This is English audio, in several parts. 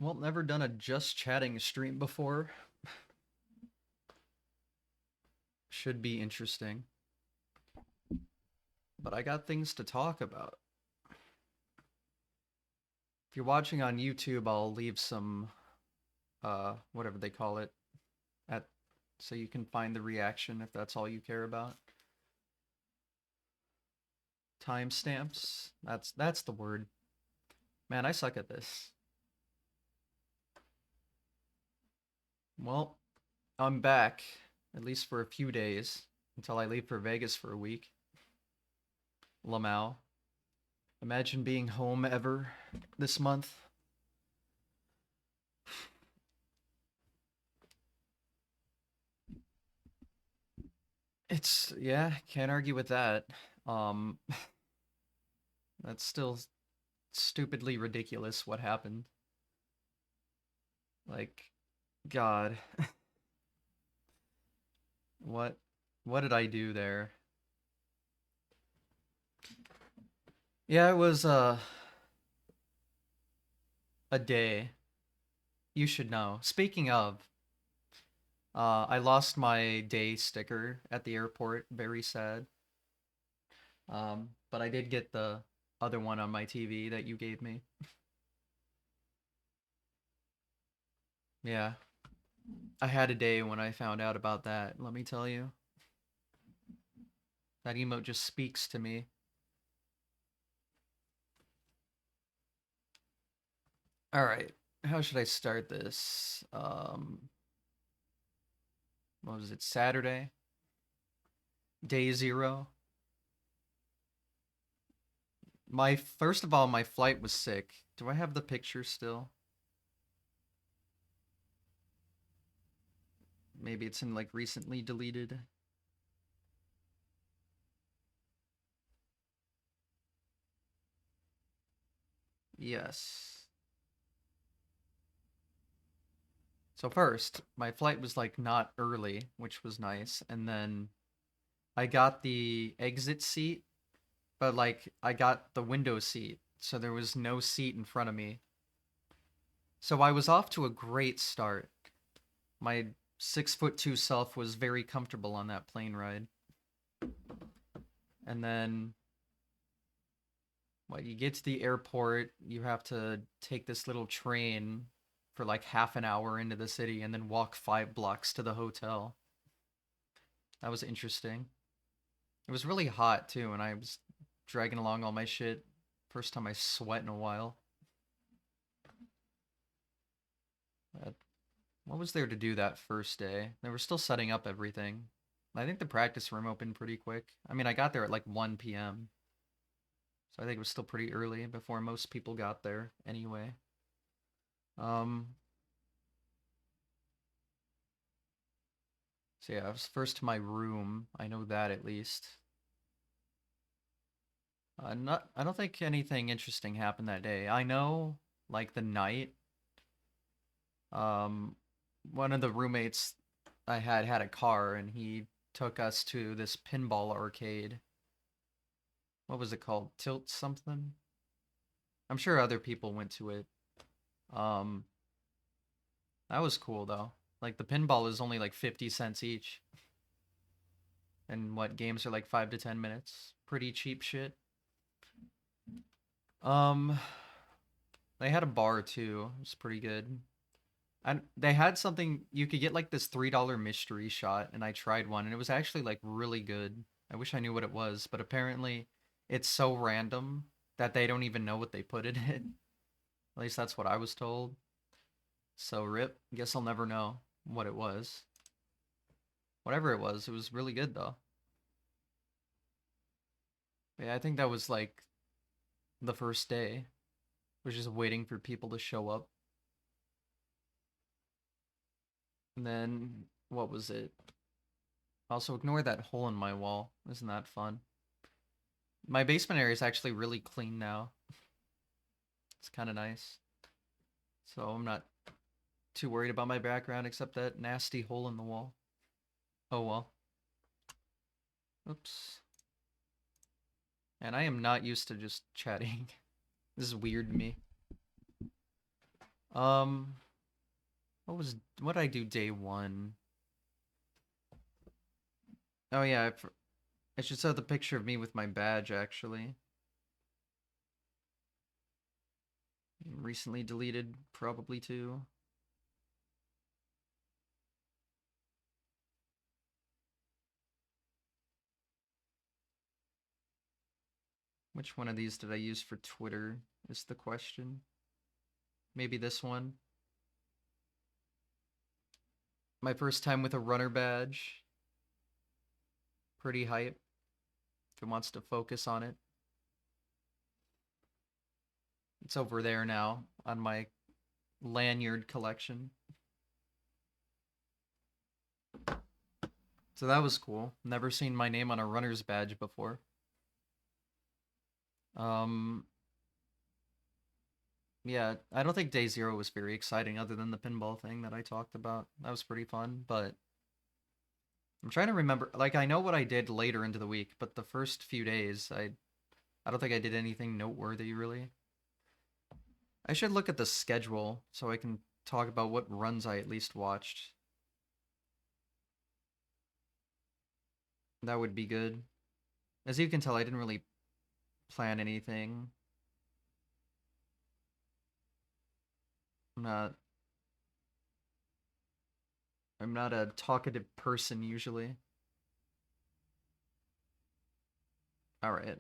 Well, never done a just chatting stream before. Should be interesting. But I got things to talk about. If you're watching on YouTube, I'll leave some whatever they call it at so you can find the reaction if that's all you care about. Timestamps. That's the word. Man, I suck at this. Well, I'm back, at least for a few days, until I leave for Vegas for a week. Lamau. Imagine being home ever this month. It's, yeah, can't argue with that. Um, that's still stupidly ridiculous what happened. Like, God, what what did I do there? Yeah, it was a day. You should know. Speaking of, I lost my day sticker at the airport. Very sad. But I did get the other one on my TV that you gave me. Yeah, I had a day when I found out about that. Let me tell you, that emote just speaks to me. All right, how should I start this? What was it? Saturday, day 0. My first of all, my flight was sick. Do I have the picture still? Maybe it's in like recently deleted. Yes. So first, my flight was like not early, which was nice, and then I got the exit seat, but like I got the window seat, so there was no seat in front of me. So I was off to a great start. My 6'2" self was very comfortable on that plane ride. And then you get to the airport, you have to take this little train for like half an hour into the city and then walk 5 blocks to the hotel. That was interesting. It was really hot too, and I was dragging along all my shit. First time I sweat in a while. Uh, what was there to do that first day? They were still setting up everything. I think the practice room opened pretty quick. I mean, I got there at like 1 p.m. So I think it was still pretty early before most people got there anyway. Um, so yeah, I was first to my room. I know that at least. I don't think anything interesting happened that day. I know, like the night, um, one of the roommates I had a car and he took us to this pinball arcade. What was it called? Tilt something? I'm sure other people went to it. Um, that was cool though. Like the pinball is only like 50 cents each. And what games are like 5 to 10 minutes? Pretty cheap shit. Um, they had a bar too. It was pretty good. And they had something you could get like this $3 mystery shot, and I tried one, and it was actually like really good. I wish I knew what it was, but apparently it's so random that they don't even know what they put it in. At least that's what I was told. So rip. Guess I'll never know what it was. Whatever it was really good though. But yeah, I think that was like the first day. Was just waiting for people to show up. And then what was it? Also, ignore that hole in my wall. Isn't that fun? My basement area is actually really clean now. It's kind of nice. So I'm not too worried about my background except that nasty hole in the wall. Oh well. Oops. And I am not used to just chatting. This is weird to me. Um, what did I do day one? Oh yeah, I should show the picture of me with my badge actually. Recently deleted, probably too. Which one of these did I use for Twitter is the question. Maybe this one. My first time with a runner badge. Pretty hype. If it wants to focus on it. It's over there now on my lanyard collection. So that was cool. Never seen my name on a runner's badge before. Yeah, I don't think day zero was very exciting other than the pinball thing that I talked about. That was pretty fun, but I'm trying to remember. Like, I know what I did later into the week, but the first few days, I don't think I did anything noteworthy, really. I should look at the schedule so I can talk about what runs I at least watched. That would be good. As you can tell, I didn't really plan anything. I'm not I'm not a talkative person usually. All right.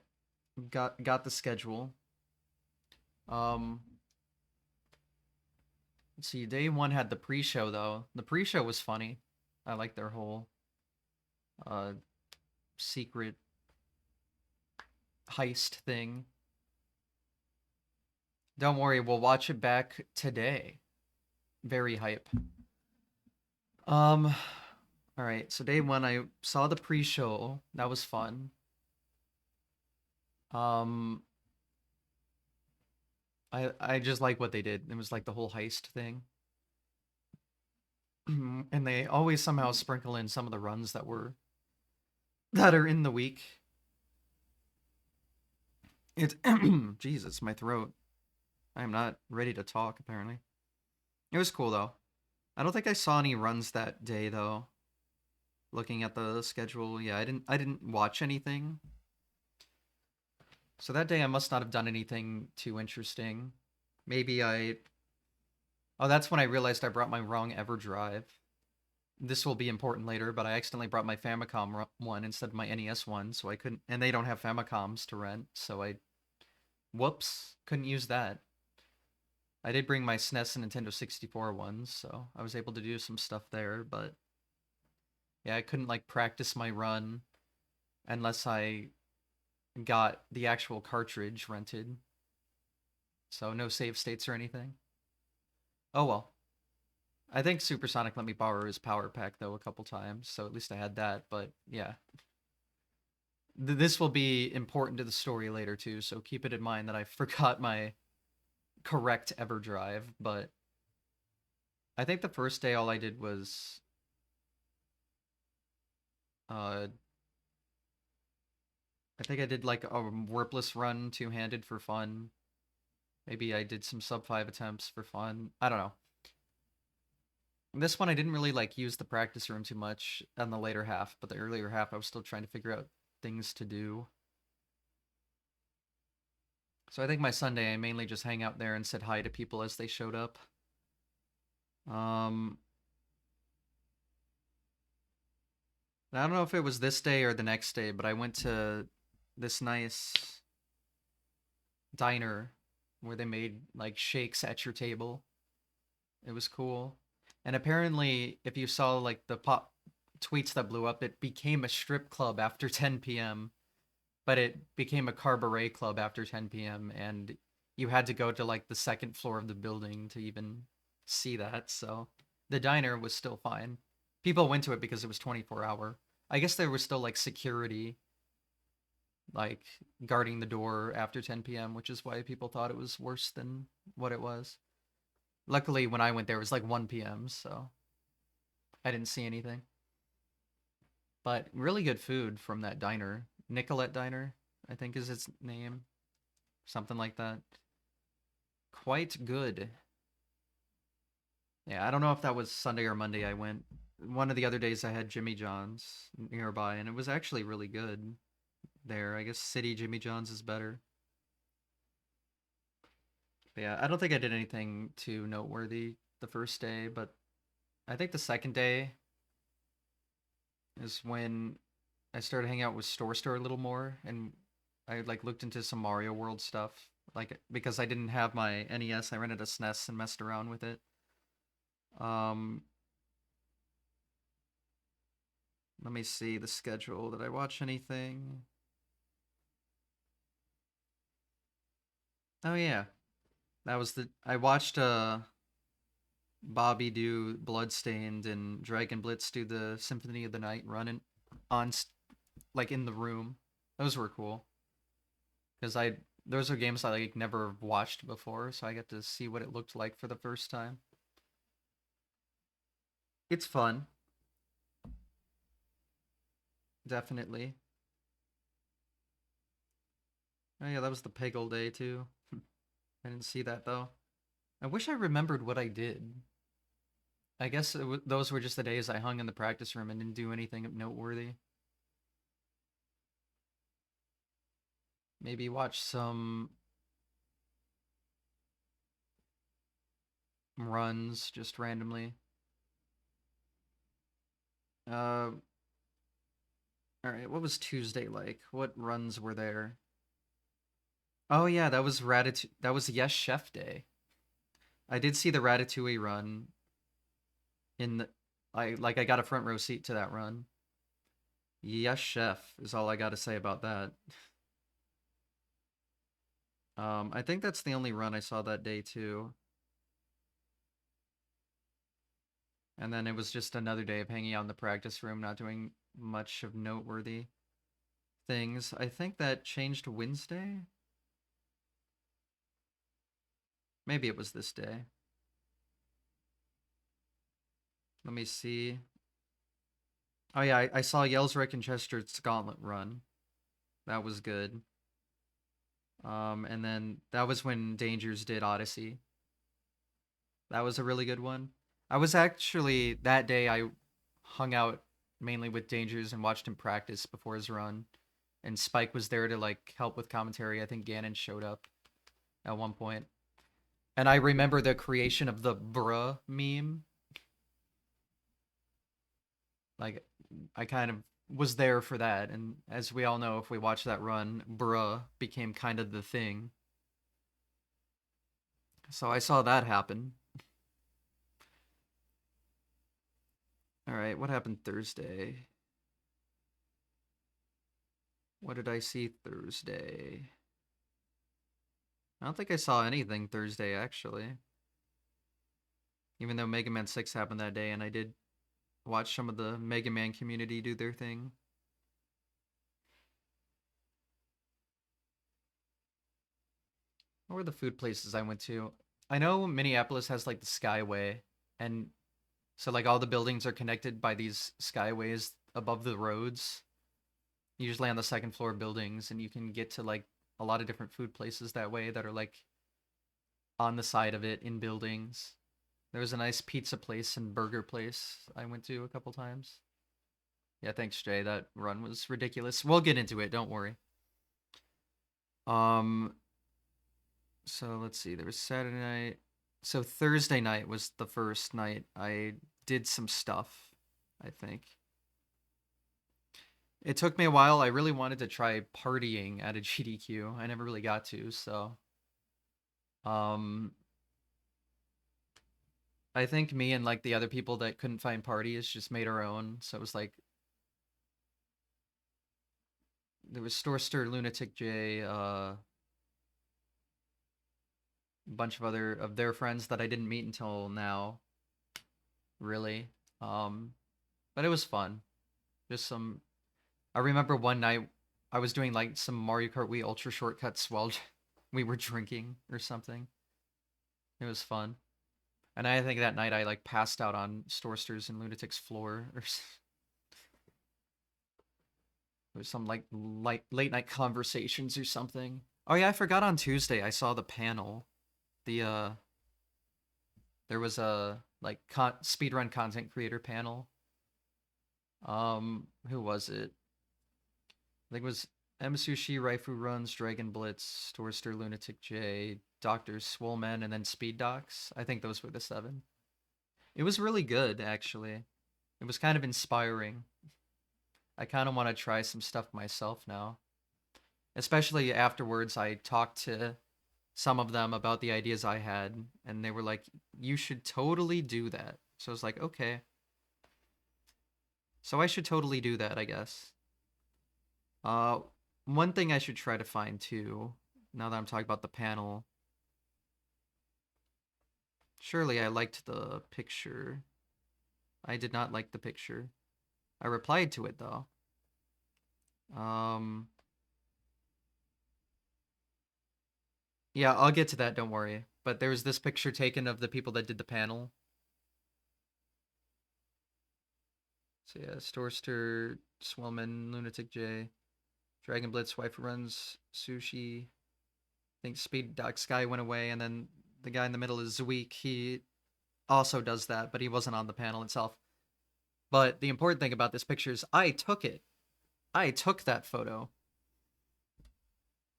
Got the schedule. Um let's see. Day 1 had the pre-show though. The pre-show was funny. I like their whole uh secret heist thing. Don't worry, we'll watch it back today. Very hype. All right. So day 1 I saw the pre-show. That was fun. Um I just like what they did. It was like the whole heist thing. And they always somehow sprinkle in some of the runs that are in the week. It's Jesus, my throat. I am not ready to talk apparently. It was cool though. I don't think I saw any runs that day though. Looking at the schedule, yeah, I didn't watch anything. So that day I must not have done anything too interesting. Maybe I Oh, that's when I realized I brought my wrong EverDrive. This will be important later, but I accidentally brought my Famicom one instead of my NES one, so I couldn't, and they don't have Famicoms to rent, so whoops, couldn't use that. I did bring my SNES and Nintendo 64 ones, so I was able to do some stuff there, but yeah, I couldn't like practice my run unless I got the actual cartridge rented. So no save states or anything. Oh well. I think Supersonic let me borrow his power pack though a couple times, so at least I had that, but yeah. This will be important to the story later too, so keep it in mind that I forgot my correct EverDrive, but I think the first day all I did was I think I did like a warpless run two-handed for fun. Maybe I did some sub 5 attempts for fun. I don't know. This one I didn't really like use the practice room too much on the later half, but the earlier half I was still trying to figure out things to do. So I think my Sunday I mainly just hang out there and said hi to people as they showed up. I don't know if it was this day or the next day, but I went to this nice diner where they made like shakes at your table. It was cool. And apparently, if you saw like the pop tweets that blew up, it became a strip club after 10 p.m., but it became a cabaret club after 10 p.m. and you had to go to like the second floor of the building to even see that. So the diner was still fine. People went to it because it was 24-hour. I guess there was still like security like guarding the door after 10 p.m., which is why people thought it was worse than what it was. Luckily, when I went there, it was like 1 p.m., so I didn't see anything. But really good food from that diner. Nicolette Diner, I think is its name. Something like that. Quite good. Yeah, I don't know if that was Sunday or Monday I went. One of the other days I had Jimmy John's nearby, and it was actually really good there. I guess City Jimmy John's is better. But yeah, I don't think I did anything too noteworthy the first day, but I think the second day is when I started hanging out with Store a little more, and I like looked into some Mario World stuff. Like because I didn't have my NES, I rented a SNES and messed around with it. Um, Let me see the schedule. Did I watch anything? Oh yeah, that was the I watched Bobby do Bloodstained and Dragon Blitz do the Symphony of the Night run on like in the room. Those were cool because I those are games I like never watched before, so I get to see what it looked like for the first time. It's fun, definitely. Oh yeah, that was the Peggle day too. I didn't see that though. I wish I remembered what I did. I guess those were just the days I hung in the practice room and didn't do anything noteworthy. Maybe watch some runs just randomly. Uh, all right. What was Tuesday like? What runs were there? Oh yeah, that was Ratatouille. That was Yes Chef Day. I did see the Ratatouille run in the. I got a front row seat to that run. Yes Chef is all I got to say about that. I think that's the only run I saw that day too. And then it was just another day of hanging out in the practice room, not doing much of noteworthy things. I think that changed Wednesday. Maybe it was this day. Let me see. Oh yeah, I saw Yellsrick and Chester's Gauntlet run. That was good. And then that was when Dangers did Odyssey. That was a really good one. I was actually that day I hung out mainly with Dangers and watched him practice before his run. And Spike was there to like help with commentary. I think Gannon showed up at one point. And I remember the creation of the bruh meme. Like I kind of was there for that, and as we all know, if we watch that run, bruh became kind of the thing. So I saw that happen. All right, what happened Thursday? What did I see Thursday? I don't think I saw anything Thursday actually. Even though Mega Man 6 happened that day and I did watch some of the Mega Man community do their thing. What were the food places I went to? I know Minneapolis has like the Skyway, and so like all the buildings are connected by these skyways above the roads, usually on the second floor buildings, and you can get to like a lot of different food places that way that are like on the side of it in buildings. There was a nice pizza place and burger place I went to a couple times. Yeah, thanks, Jay. That run was ridiculous. We'll get into it, don't worry. Um, so let's see. There was Saturday night. So Thursday night was the first night I did some stuff, I think. It took me a while. I really wanted to try partying at a GDQ. I never really got to, so um I think me and like the other people that couldn't find parties just made our own. So it was like there was Storster, Lunatic J, a bunch of other of their friends that I didn't meet until now, really. Um but it was fun. Just some I remember one night I was doing like some Mario Kart Wii Ultra shortcuts while we were drinking or something. It was fun. And I think that night I like passed out on Storster's and Lunatic's floor or there was some like late night conversations or something. Oh yeah, I forgot on Tuesday I saw the panel. The there was like speedrun content creator panel. Who was it? I think it was M Sushi, Raifu Runs, Dragon Blitz, Torster, Lunatic J, Doctor Swoleman, and then Speed Docs. I think those were the 7. It was really good, actually. It was kind of inspiring. I kind of want to try some stuff myself now. Especially afterwards, I talked to some of them about the ideas I had, and they were like, you should totally do that. So I was like, okay. So I should totally do that, I guess. Uh, One thing I should try to find too, now that I'm talking about the panel. Surely I liked the picture. I did not like the picture. I replied to it though. Um, yeah, I'll get to that, don't worry. But there was this picture taken of the people that did the panel. So yeah, Storster, Swellman, Lunatic J, Dragon Blitz, Wife Runs, Sushi. I think Speed Doc Sky went away, and then the guy in the middle is Zweek. He also does that, but he wasn't on the panel itself. But the important thing about this picture is I took it. I took that photo.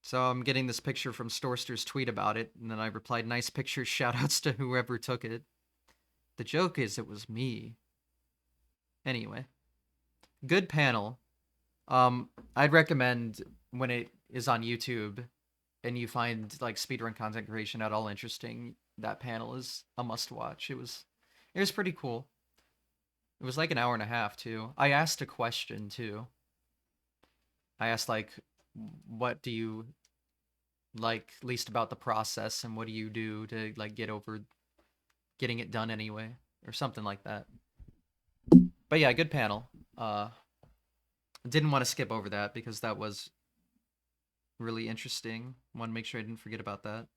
So I'm getting this picture from Storster's tweet about it, and then I replied, nice picture, shoutouts to whoever took it. The joke is it was me. Anyway, good panel. I'd recommend when it is on YouTube and you find like speedrun content creation at all interesting, that panel is a must watch. It was pretty cool. It was like an hour and a half too. I asked a question too. I asked like, what do you like least about the process, and what do you do to like get over getting it done anyway, or something like that. But yeah, good panel. Didn't want to skip over that because that was really interesting. Want to make sure I didn't forget about that.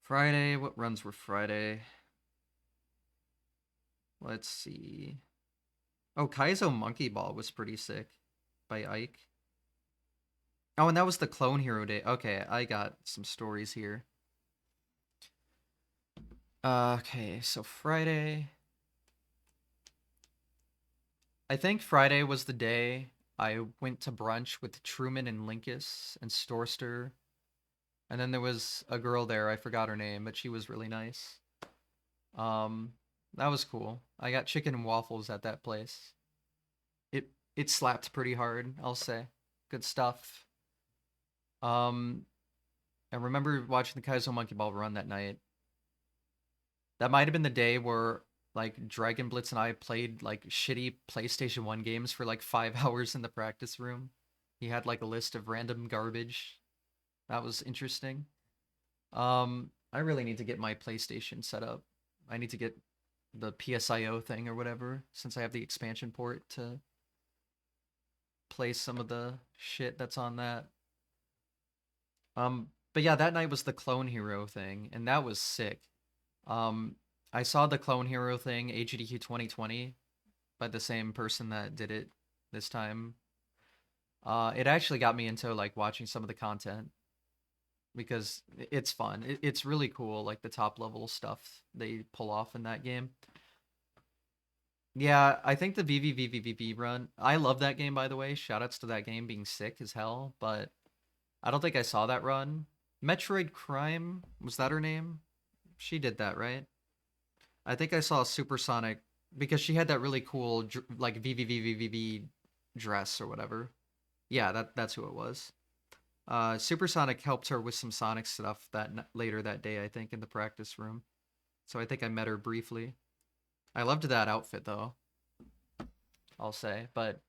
Friday, what runs were Friday? Let's see. Oh, Kaizo Monkey Ball was pretty sick by Ike. Oh, and that was the Clone Hero Day. Okay, I got some stories here. Okay, so Friday. I think Friday was the day I went to brunch with Truman and Linkus and Storster. And then there was a girl there, I forgot her name, but she was really nice. That was cool. I got chicken and waffles at that place. It slapped pretty hard, I'll say. Good stuff. I remember watching the Kaizo Monkey Ball run that night. That might have been the day where like Dragon Blitz and I played like shitty PlayStation 1 games for like 5 hours in the practice room. He had like a list of random garbage. That was interesting. I really need to get my PlayStation set up. I need to get the PSIO thing or whatever, since I have the expansion port to play some of the shit that's on that. But yeah, that night was the Clone Hero thing, and that was sick. Um, I saw the Clone Hero thing, AGDQ 2020, by the same person that did it this time. It actually got me into like watching some of the content because it's fun. It's really cool, like the top level stuff they pull off in that game. Yeah, I think the VVVVVV run. I love that game, by the way. Shoutouts to that game being sick as hell, but I don't think I saw that run. Metroid Crime, was that her name? She did that, right? I think I saw Supersonic because she had that really cool like VVVVVV dress or whatever. Yeah, that's who it was. Supersonic helped her with some Sonic stuff later that day, I think, in the practice room. So I think I met her briefly. I loved that outfit though, I'll say. But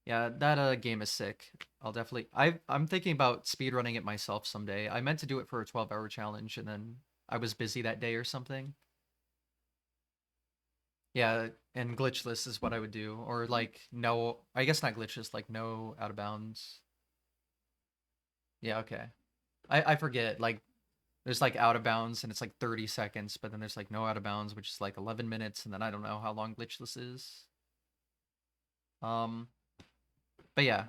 yeah, that game is sick. I'll definitely. I'm thinking about speedrunning it myself someday. I meant to do it for a 12-hour challenge, and then I was busy that day or something. Yeah, and glitchless is what I would do, or like no, I guess not glitchless, like no out of bounds. Yeah, okay. I forget. Like there's like out of bounds and it's like 30 seconds, but then there's like no out of bounds, which is like 11 minutes, and then I don't know how long glitchless is. Um, but yeah.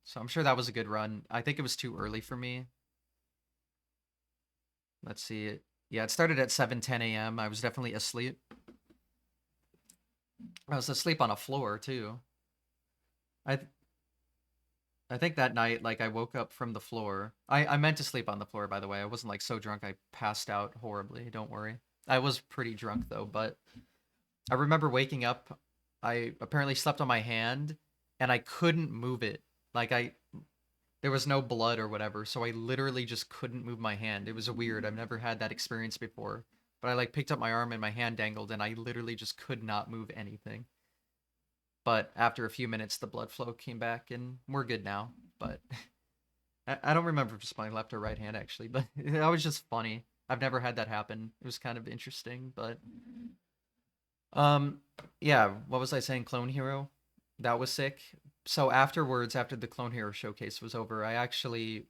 So I'm sure that was a good run. I think it was too early for me. Let's see. Yeah, it started at 7:10 a.m. I was definitely asleep. I was asleep on a floor too. I I think that night, like I woke up from the floor. I meant to sleep on the floor, by the way. I wasn't like so drunk I passed out horribly. Don't worry. I was pretty drunk though, but I remember waking up. I apparently slept on my hand, and I couldn't move it. Like there was no blood or whatever, so I literally just couldn't move my hand. It was weird. I've never had that experience before. But I like picked up my arm and my hand dangled, and I literally just could not move anything. But after a few minutes, the blood flow came back, and we're good now. But I don't remember if it's my left or right hand actually, but that was just funny. I've never had that happen. It was kind of interesting, but um, yeah. What was I saying? Clone Hero, that was sick. So afterwards, after the Clone Hero showcase was over, I actually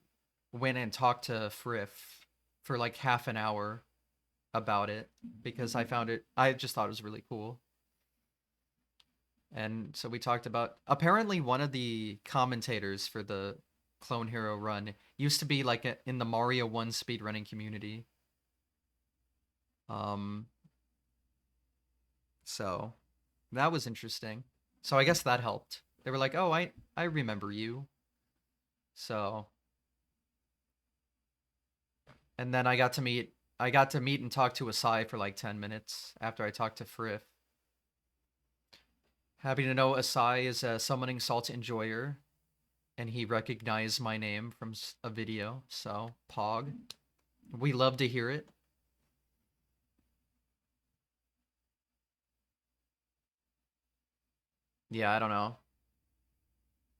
went and talked to Frith for like half an hour about it because I found it. I just thought it was really cool. And so we talked about apparently one of the commentators for the Clone Hero run used to be like in the Mario 1 speedrunning community. Um so that was interesting. So I guess that helped. They were like, "Oh, I remember you." So, and then I got to meet and talk to Asai for like 10 minutes after I talked to Frith. Happy to know Asai is a summoning salt enjoyer and he recognized my name from a video. So, Pog. We love to hear it. Yeah, I don't know.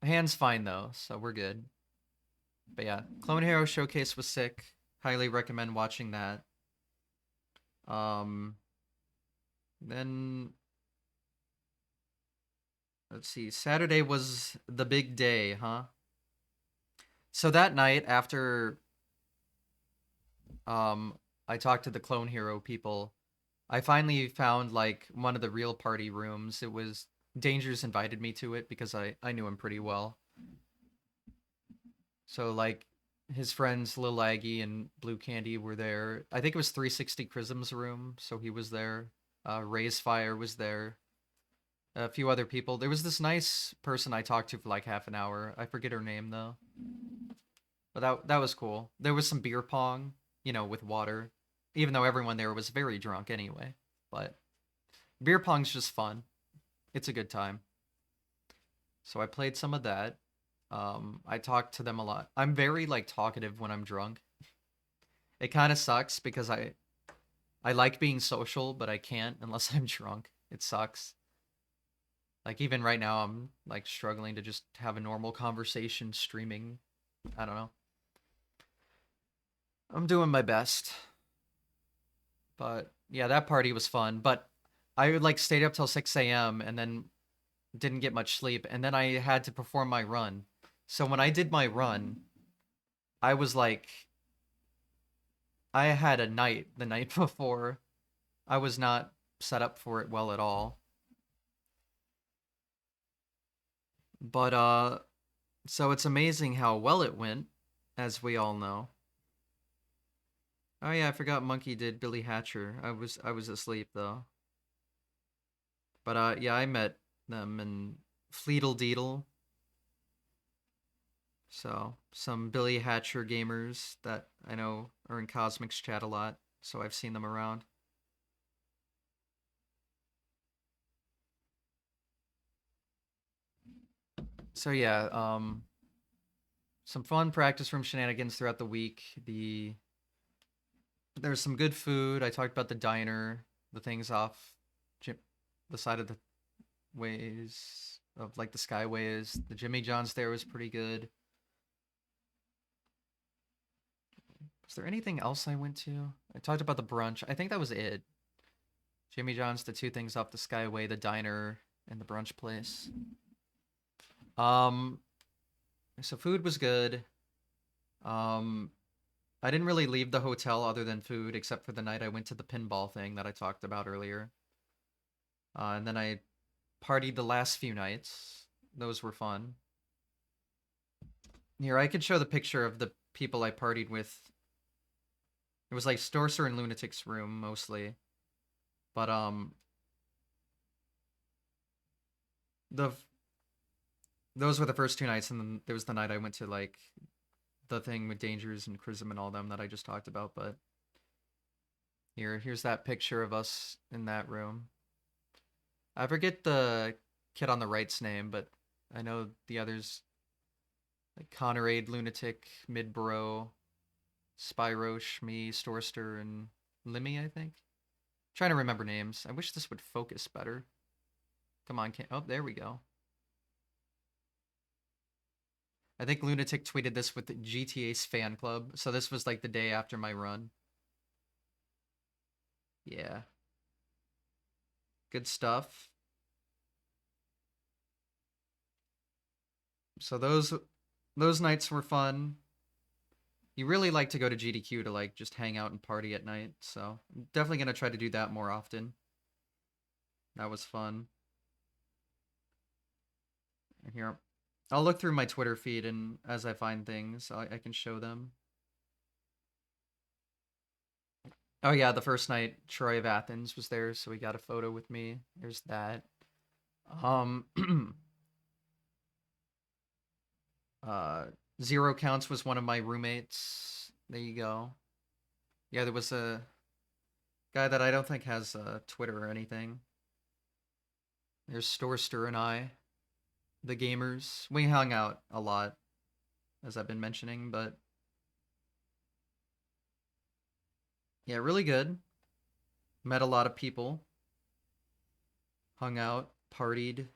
Hand's fine though, so we're good. But yeah, Clone Hero Showcase was sick. Highly recommend watching that. Um, then let's see. Saturday was the big day, huh? So that night after um I talked to the Clone Hero people, I finally found like one of the real party rooms. It was Dangers invited me to it because I knew him pretty well. So like his friends Lil Aggie and Blue Candy were there. I think it was 360 Chrism's room, so he was there. Ray's Fire was there. A few other people. There was this nice person I talked to for like half an hour. I forget her name though. But that was cool. There was some beer pong, with water. Even though everyone there was very drunk anyway. But beer pong's just fun. It's a good time. So I played some of that. I talked to them a lot. I'm very like talkative when I'm drunk. It kind of sucks because I like being social, but I can't unless I'm drunk. It sucks. Like even right now I'm like struggling to just have a normal conversation streaming. I don't know. I'm doing my best. But yeah, that party was fun, but I like stayed up till 6 a.m. and then didn't get much sleep and then I had to perform my run. So when I did my run, I was like I had a night the night before. I was not set up for it well at all. But so it's amazing how well it went, as we all know. Oh yeah, I forgot Monkey did Billy Hatcher. I was asleep though. But yeah, I met them and Fleetle Deedle. So some Billy Hatcher gamers that I know are in Cosmic's chat a lot, so I've seen them around. So yeah, some fun practice room shenanigans throughout the week. There's some good food. I talked about the diner, the things off the side of the ways of like the skyways. The Jimmy John's there was pretty good. Was there anything else I went to? I talked about the brunch. I think that was it. Jimmy John's, the two things off the skyway, the diner, and the brunch place. Um, so food was good. Um, I didn't really leave the hotel other than food, except for the night I went to the pinball thing that I talked about earlier. And then I partied the last few nights. Those were fun. Here, I could show the picture of the people I partied with It was like Sorcerer and Lunatic's room mostly. But the those were the first 2 nights, and then there was the night I went to like the thing with Dangers and Chrism and all them that I just talked about. But here's that picture of us in that room. I forget the kid on the right's name, but I know the others like Connerade, Lunatic, Midbro, Spyrosh, me, Storster, and Limmy, I think. Trying to remember names. I wish this would focus better. Come on, oh, there we go. I think Lunatic tweeted this with the GTA's fan club, so this was like the day after my run. Yeah. Good stuff. So those nights were fun. You really like to go to GDQ to like just hang out and party at night, so I'm definitely gonna try to do that more often. That was fun. And here, I'll look through my Twitter feed, and as I find things, I can show them. Oh yeah, the first night Troy of Athens was there, so he got a photo with me. There's that. Um, uh, Zero Counts was one of my roommates. There you go. Yeah, there was a guy that I don't think has Twitter or anything. There's Storster and I, the gamers. We hung out a lot, as I've been mentioning, but yeah, really good. Met a lot of people. Hung out, partied.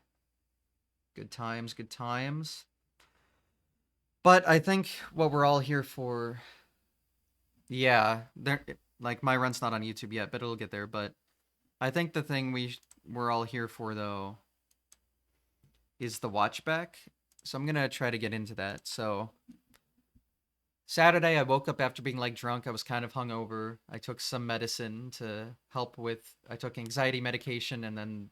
Good times, good times. But I think what we're all here for, yeah, there like my run's not on YouTube yet, but it'll get there. But I think the thing we're all here for though is the watchback. So I'm gonna try to get into that. So Saturday I woke up after being like drunk. I was kind of hungover. I took some medicine to help with. I took anxiety medication and then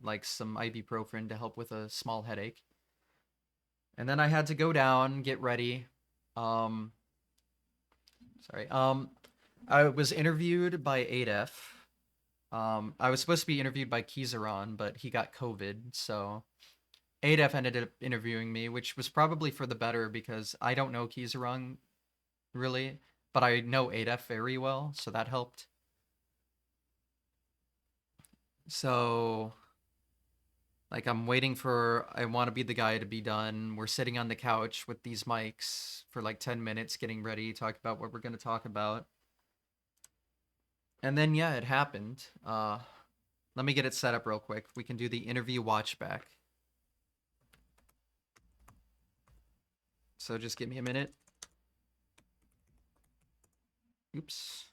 like some ibuprofen to help with a small headache. And then I had to go down, get ready. Um, sorry. I was interviewed by 8F. I was supposed to be interviewed by Kizaron, but he got COVID, so 8F ended up interviewing me, which was probably for the better because I don't know Kizaron really, but I know 8F very well, so that helped. So, like, I'm waiting for I Want to Be the Guy to be done. We're sitting on the couch with these mics for like 10 minutes, getting ready, talk about what we're going to talk about. And then, yeah, it happened. Let me get it set up real quick. We can do the interview watchback. So just give me a minute. Oops.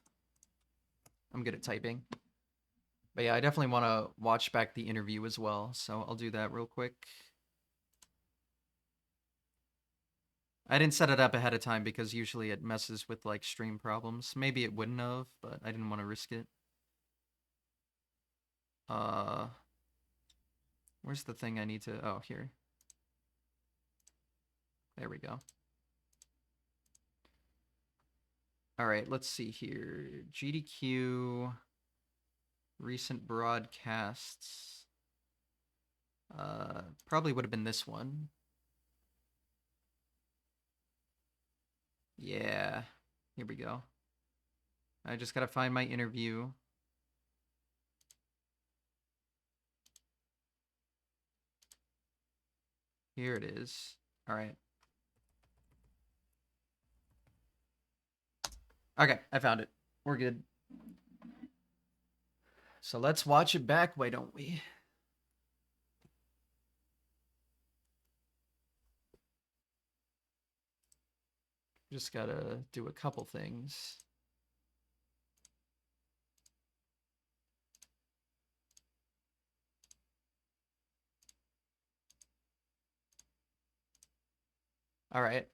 I'm good at typing. But yeah, I definitely want to watch back the interview as well. So I'll do that real quick. I didn't set it up ahead of time because usually it messes with like stream problems. Maybe it wouldn't have, but I didn't want to risk it. Where's the thing I need to, oh, here. There we go. All right, let's see here. GDQ recent broadcasts. Probably would have been this one. Yeah, here we go. I just gotta find my interview. Here it is. All right. Okay, I found it. We're good. So let's watch it back, why don't we? Just gotta do a couple things. All right.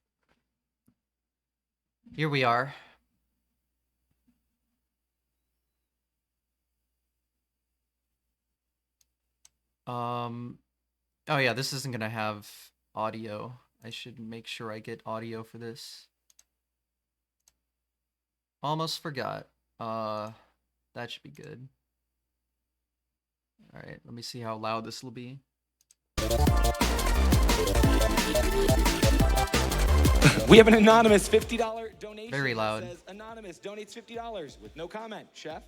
Here we are. Oh yeah, this isn't gonna have audio. I should make sure I get audio for this. Almost forgot. That should be good. All right, let me see how loud this will be. We have an anonymous $50 donation. Very loud. That says anonymous donates $50 with no comment. Chef?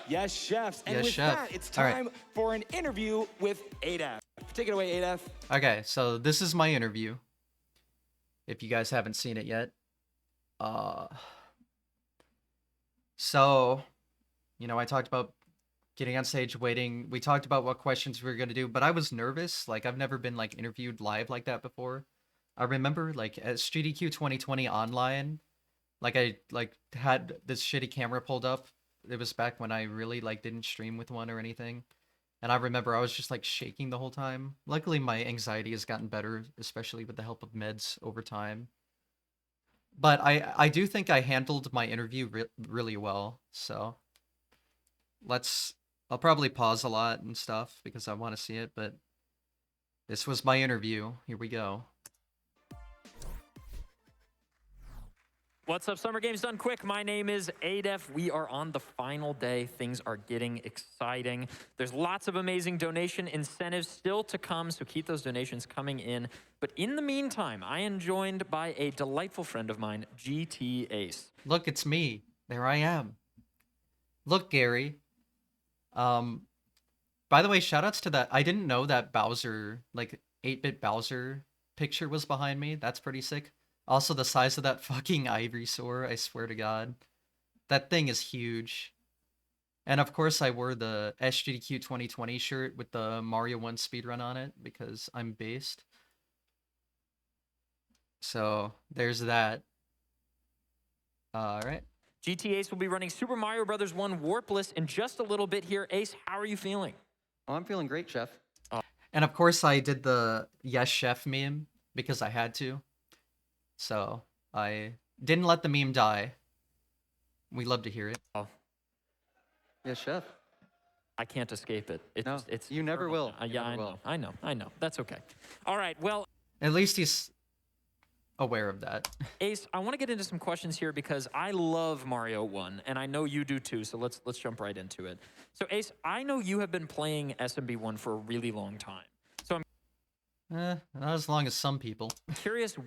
Yes, chefs. And yes, with chef. that, it's time for an interview with ADEF. Take it away, ADEF. Okay, so this is my interview. If you guys haven't seen it yet. So, you know, I talked about getting on stage, waiting. We talked about what questions we were going to do, but I was nervous. Like, I've never been, like, interviewed live like that before. I remember, like, at SGDQ 2020 online, like, I, like, had this shitty camera pulled up. It was back when I really, like, didn't stream with one or anything. And I remember I was just, like, shaking the whole time. Luckily, my anxiety has gotten better, especially with the help of meds over time. But I do think I handled my interview really well, so I'll probably pause a lot and stuff because I want to see it, but this was my interview. Here we go. What's up, Summer Games Done Quick? My name is ADEF. We are on the final day. Things are getting exciting. There's lots of amazing donation incentives still to come, so keep those donations coming in. But in the meantime, I am joined by a delightful friend of mine, GT Ace. Look, it's me. There I am. Look, Gary. By the way, shoutouts to that. I didn't know that Bowser, like 8-bit Bowser picture was behind me. That's pretty sick. Also, the size of that fucking Ivysaur, I swear to God. That thing is huge. And of course, I wore the SGDQ 2020 shirt with the Mario 1 speedrun on it because I'm based. So, there's that. Alright. GT Ace will be running Super Mario Bros. 1 Warpless in just a little bit here. Ace, how are you feeling? Oh, I'm feeling great, Chef. And of course, I did the Yes Chef meme because I had to. So, I didn't let the meme die. We love to hear it. Oh, Yes, Chef. I can't escape it. No, you never will. Yeah, I know. That's okay. All right, well, at least he's aware of that. Ace, I want to get into some questions here because I love Mario 1, and I know you do too, so let's jump right into it. So, Ace, I know you have been playing SMB 1 for a really long time. So I'm not as long as some people. curious,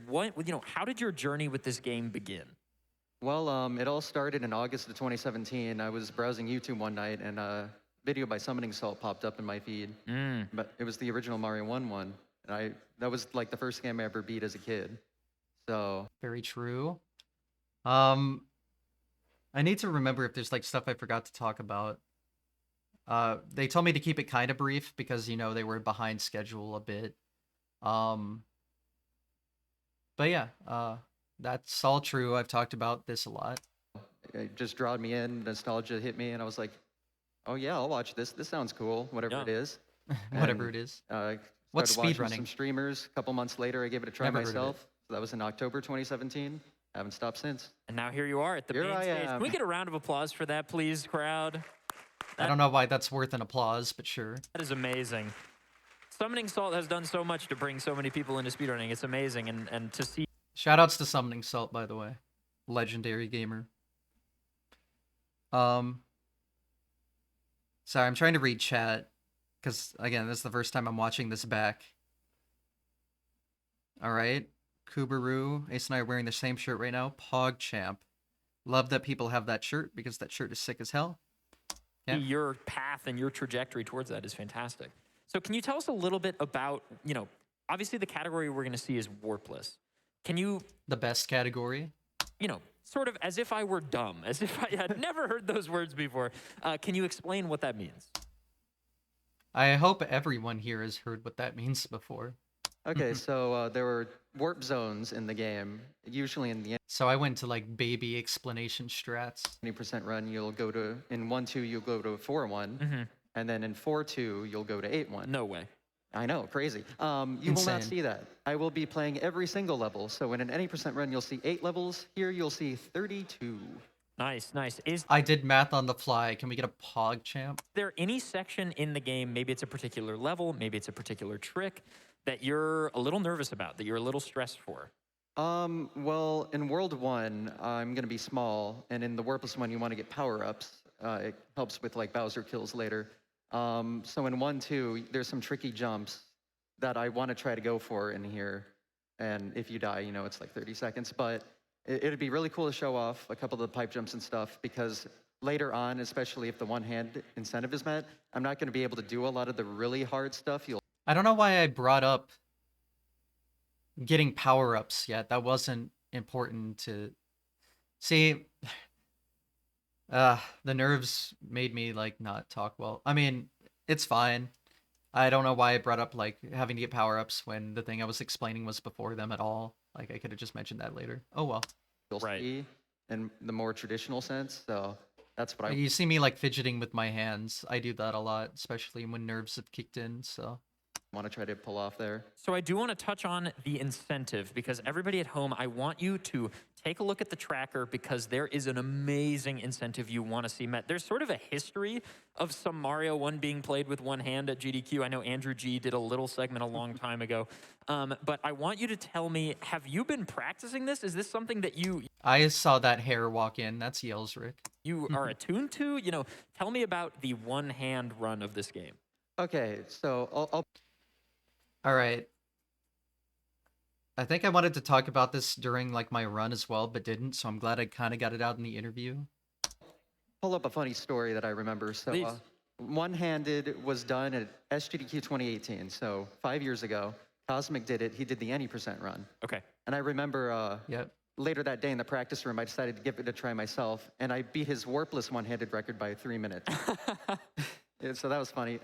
how did your journey with this game begin? Well, it all started in August of 2017. I was browsing YouTube one night, and a video by Summoning Salt popped up in my feed. But it was the original Mario 1 one. And that was like the first game I ever beat as a kid. So very true. I need to remember if there's like stuff I forgot to talk about. They told me to keep it kind of brief because, you know, they were behind schedule a bit. But yeah, that's all true. I've talked about this a lot. it just drawed me in. Nostalgia hit me, and I was like, oh yeah, I'll watch this. This sounds cool, whatever it is. Whatever it is. What's speedrunning? Some streamers. A couple months later, I gave it a try Never heard of myself. So that was in October 2017. I haven't stopped since. And now here you are at the main stage. Can we get a round of applause for that, please, crowd? I don't know why that's worth an applause, but sure. That is amazing. Summoning Salt has done so much to bring so many people into speedrunning. It's amazing, and to see... Shoutouts to Summoning Salt, by the way. Legendary gamer. Sorry, I'm trying to read chat. Because, again, this is the first time I'm watching this back. Alright. Kubaru. Ace and I are wearing the same shirt right now. PogChamp. Love that people have that shirt, because that shirt is sick as hell. Yeah. Your path and your trajectory towards that is fantastic. So can you tell us a little bit about, obviously the category we're going to see is Warpless. Can you... The best category? Sort of as if I were dumb, as if I had never heard those words before. Can you explain what that means? I hope everyone here has heard what that means before. Okay, so there were warp zones in the game, usually in the... So I went to, like, baby explanation strats. 20% run, you'll go to... In 1-2, you'll go to 4-1. And then in 4-2, you'll go to 8-1. No way. I know, crazy. You will not see that. I will be playing every single level. So in an any percent run, you'll see 8 levels. Here, you'll see 32. Nice, nice. I did math on the fly. Can we get a PogChamp? Is there any section in the game, maybe it's a particular level, maybe it's a particular trick, that you're a little nervous about, that you're a little stressed for? Well, in World 1, I'm gonna be small, and in the Warpless one, you want to get power-ups. It helps with like Bowser kills later. So in 1-2, there's some tricky jumps that I want to try to go for in here. And if you die, you know, it's like 30 seconds. But it'd be really cool to show off a couple of the pipe jumps and stuff, because later on, especially if the one-hand incentive is met, I'm not gonna be able to do a lot of the really hard stuff. I don't know why I brought up getting power-ups yet. That wasn't important to see. The nerves made me like not talk well. I mean, it's fine. I don't know why I brought up like having to get power-ups when the thing I was explaining was before them at all. Like I could have just mentioned that later. Oh well. You'll Right. see in the more traditional sense. So that's what I You see me like fidgeting with my hands. I do that a lot, especially when nerves have kicked in, so. want to try to pull off there. So I do want to touch on the incentive, because everybody at home, I want you to take a look at the tracker, because there is an amazing incentive you want to see met. There's sort of a history of some Mario 1 being played with one hand at GDQ. I know Andrew G did a little segment a long time ago. But I want you to tell me, have you been practicing this? Is this something that you I saw that hair walk in. That's Yelsrick. are attuned to? You know, tell me about the one-hand run of this game. Okay, so I'll All right. I think I wanted to talk about this during like my run as well, but didn't. So I'm glad I kind of got it out in the interview. pull up a funny story that I remember. So Please. one-handed was done at SGDQ 2018. So 5 years ago, Cosmic did it. He did the any percent run. Okay. And I remember Yep. later that day in the practice room, I decided to give it a try myself, and I beat his warpless one-handed record by 3 minutes. Yeah, so that was funny.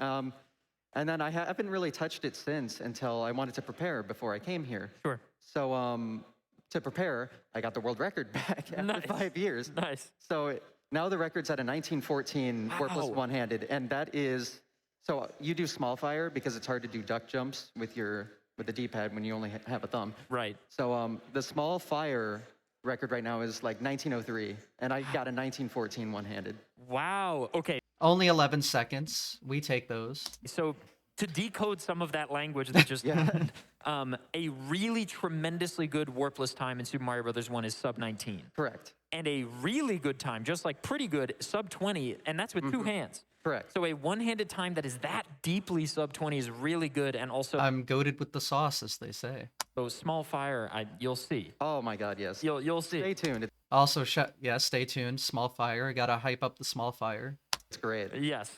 And then I haven't really touched it since until I wanted to prepare before I came here. Sure. So to prepare, I got the world record back after Nice. 5 years. Nice. So now the record's at a 1914 warpless Wow. one-handed, and that is, so you do small fire because it's hard to do duck jumps with the D-pad when you only have a thumb. Right. So the small fire record right now is like 1903, and I got a 1914 one-handed. Wow. Okay. Only 11 seconds. We take those. So to decode some of that language that just happened, a really tremendously good warpless time in Super Mario Brothers 1 is sub 19. Correct. And a really good time, just like pretty good, sub 20, and that's with two hands. Correct. So a one-handed time that is that deeply sub 20 is really good, and also I'm goated with the sauce, as they say. so small fire, you'll see. Oh my God, yes. You'll see. Stay tuned. Also, yeah, stay tuned. Small fire. Gotta hype up the small fire. It's great. Yes.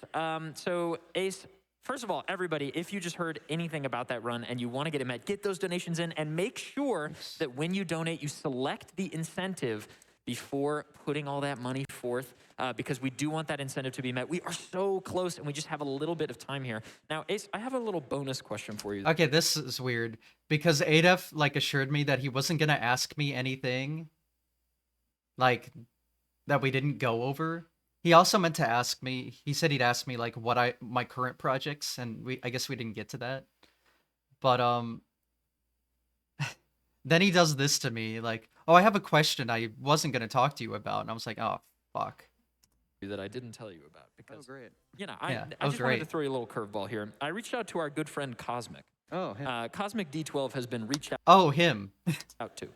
So Ace, first of all, everybody, if you just heard anything about that run and you want to get it met, get those donations in, and make sure that when you donate, you select the incentive before putting all that money forth, because we do want that incentive to be met. We are so close, and we just have a little bit of time here. Now, Ace, I have a little bonus question for you. Okay, this is weird because Adef like assured me that he wasn't gonna ask me anything like that we didn't go over. He also meant to ask me. He said he'd ask me like what my current projects, and I guess we didn't get to that. But then he does this to me like, "Oh, I have a question I wasn't gonna talk to you about," and I was like, "Oh, fuck." That I didn't tell you about, Oh, because great. you know, Yeah, I oh, just wanted to great. throw you a little curveball here. I reached out to our good friend Cosmic. Oh, hey. Cosmic D12 has been reached Oh, him. out to.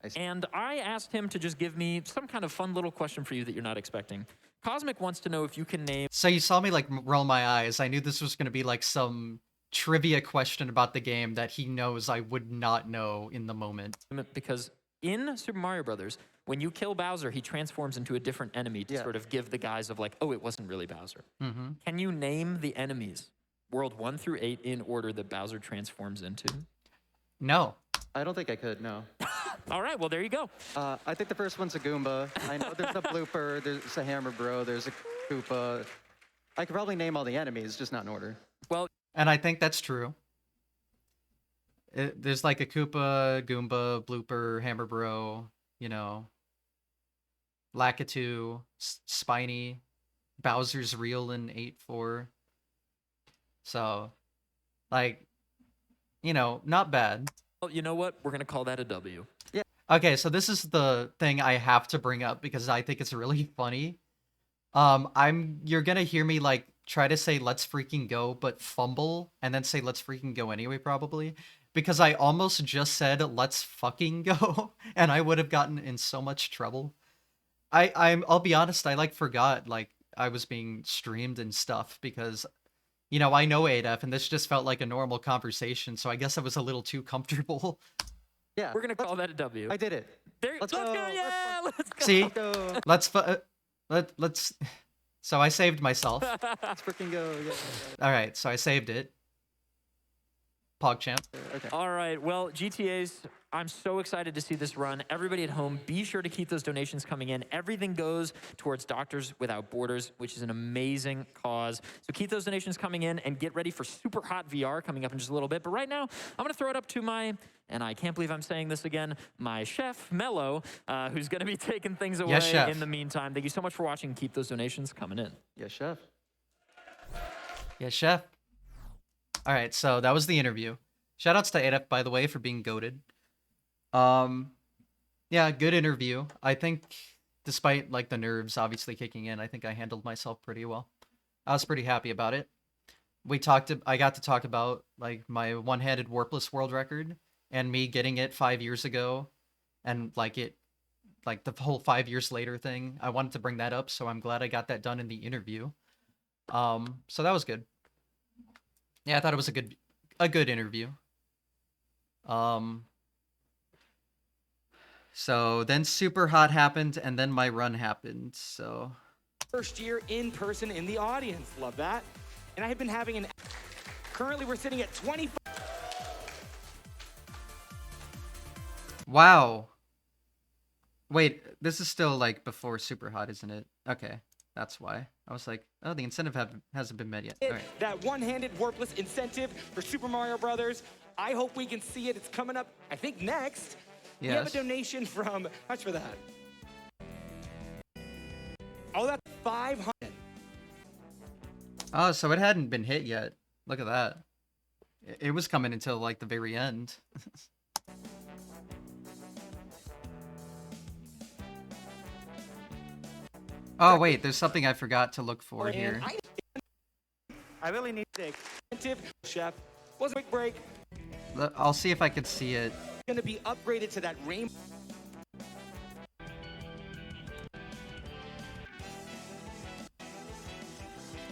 I see. And I asked him to just give me some kind of fun little question for you that you're not expecting. Cosmic wants to know if you can name So you saw me like roll my eyes. I knew this was gonna be like some trivia question about the game that he knows I would not know in the moment. because in Super Mario Brothers, when you kill Bowser, he transforms into a different enemy to Yeah. sort of give the guise of like, oh, it wasn't really Bowser. Mm-hmm. Can you name the enemies, World 1 through 8, in order that Bowser transforms into? No. I don't think I could, no. All right, well, there you go. I think the first one's a Goomba. I know there's a Blooper, there's a Hammer Bro, there's a Koopa. I could probably name all the enemies, just not in order. Well, And I think that's true. There's like a Koopa, Goomba, Blooper, Hammer Bro, you know, Lakitu, Spiny, Bowser's real in 8-4. So, like, you know, not bad. you know what? We're going to call that a W. Okay, so this is the thing I have to bring up because I think it's really funny. You're gonna hear me like try to say let's freaking go, but fumble and then say let's freaking go anyway, probably. because I almost just said let's fucking go, and I would have gotten in so much trouble. I'll be honest, I like forgot like I was being streamed and stuff because I know ADF and this just felt like a normal conversation, so I guess I was a little too comfortable. Yeah. We're gonna call that a W. I did it. Let's go! Yeah, let's go. See? Go. Let's So I saved myself. Let's freaking go. Yeah. All right, so I saved it. PogChamp. Okay. All right, well, GTAs, I'm so excited to see this run. Everybody at home, be sure to keep those donations coming in. Everything goes towards Doctors Without Borders, which is an amazing cause. So keep those donations coming in and get ready for Super Hot VR coming up in just a little bit. But right now, I'm going to throw it up to and I can't believe I'm saying this again, my chef, Mello, who's going to be taking things away chef. in the meantime. Thank you so much for watching. Keep those donations coming in. Yes, chef. Yeah, chef. All right, so that was the interview. Shoutouts to ADF, by the way, for being goated. Yeah, good interview. I think, despite like the nerves obviously kicking in, I think I handled myself pretty well. I was pretty happy about it. I got to talk about like my one-handed warpless world record and me getting it 5 years ago, and like the whole 5 years later thing. I wanted to bring that up, so I'm glad I got that done in the interview. So that was good. Yeah, I thought it was a good interview. So then Super Hot happened, and then my run happened, so... First year in person in the audience. Love that. And I have been having currently we're sitting at 25. Wow. Wait, this is still, like, before Super Hot, isn't it? Okay, that's why. I was like, oh, the incentive hasn't been met yet. All right. That one-handed warpless incentive for Super Mario Brothers. I hope we can see it. It's coming up, I think, next. Yes. We have a donation from, how much for that? Oh, that's 500. Oh, so it hadn't been hit yet. Look at that. It was coming until, like, the very end. Oh, wait, there's something I forgot to look for here. I really need to incentive, chef. Was a quick break. I'll see if I can see it. Going to be upgraded to that rainbow.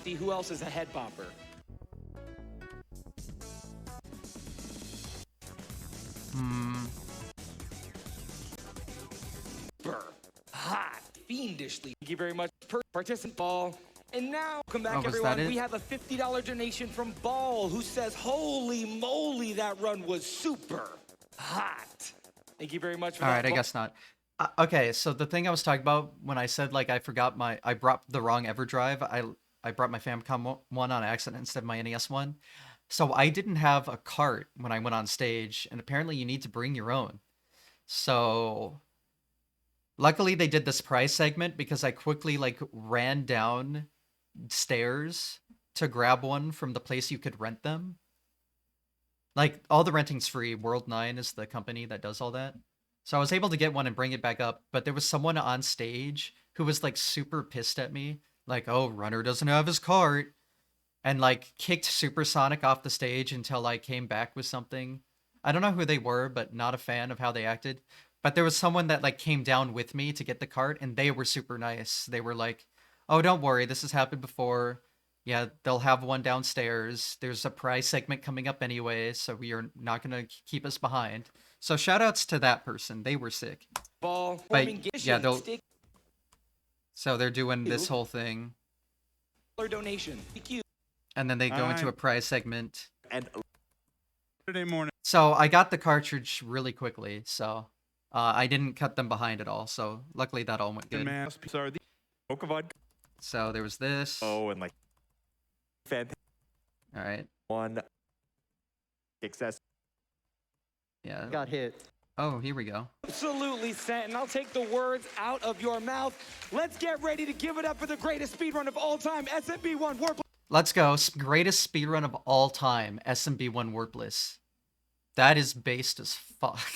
See who else is a head bopper. Hot, fiendishly. Thank you very much, participant Ball. And now, welcome back, everyone. We have a $50 donation from Ball, who says, "Holy moly, that run was super hot." Thank you very much for that. All right, I guess not. Okay, so the thing I was talking about when I said like I brought the wrong EverDrive. I brought my Famicom one on accident instead of my NES one. So I didn't have a cart when I went on stage, and apparently you need to bring your own. So luckily they did this prize segment because I quickly like ran down stairs to grab one from the place you could rent them. Like, all the renting's free. World 9 is the company that does all that. So I was able to get one and bring it back up, but there was someone on stage who was, like, super pissed at me. Like, oh, Runner doesn't have his cart. And, like, kicked Supersonic off the stage until I came back with something. I don't know who they were, but not a fan of how they acted. But there was someone that, like, came down with me to get the cart, and they were super nice. They were like, oh, don't worry, this has happened before. Yeah, they'll have one downstairs. There's a prize segment coming up anyway, so we are not going to keep us behind. So shoutouts to that person. They were sick. Ball, but yeah, so they're doing this whole thing. Donation. And then they go into a prize segment. And Saturday morning. So I got the cartridge really quickly, so I didn't cut them behind at all. So luckily that all went good. Man, sorry, the Coca vodka. So there was this. Oh, and like fantastic All right. one excess. Yeah. Got hit. Oh, here we go. Absolutely sent, and I'll take the words out of your mouth. Let's get ready to give it up for the greatest speedrun of all time, SMB1 Warp. Let's go. Greatest speedrun of all time, SMB1 Warpless. That is based as fuck.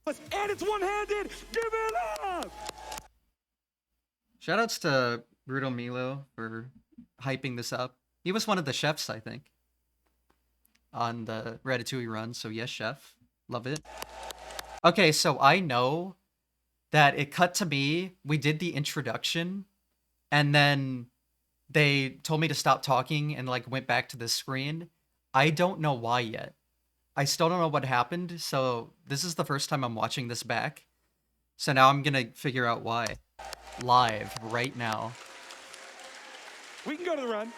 And it's one-handed. Give it up. Shoutouts to Brutal Milo for hyping this up. He was one of the chefs, I think, on the Ratatouille run, so yes, chef. Love it. Okay, so I know that it cut to me. We did the introduction, and then they told me to stop talking and like went back to the screen. I don't know why yet. I still don't know what happened, so this is the first time I'm watching this back. So now I'm gonna figure out why. Live, right now. We can go to the run.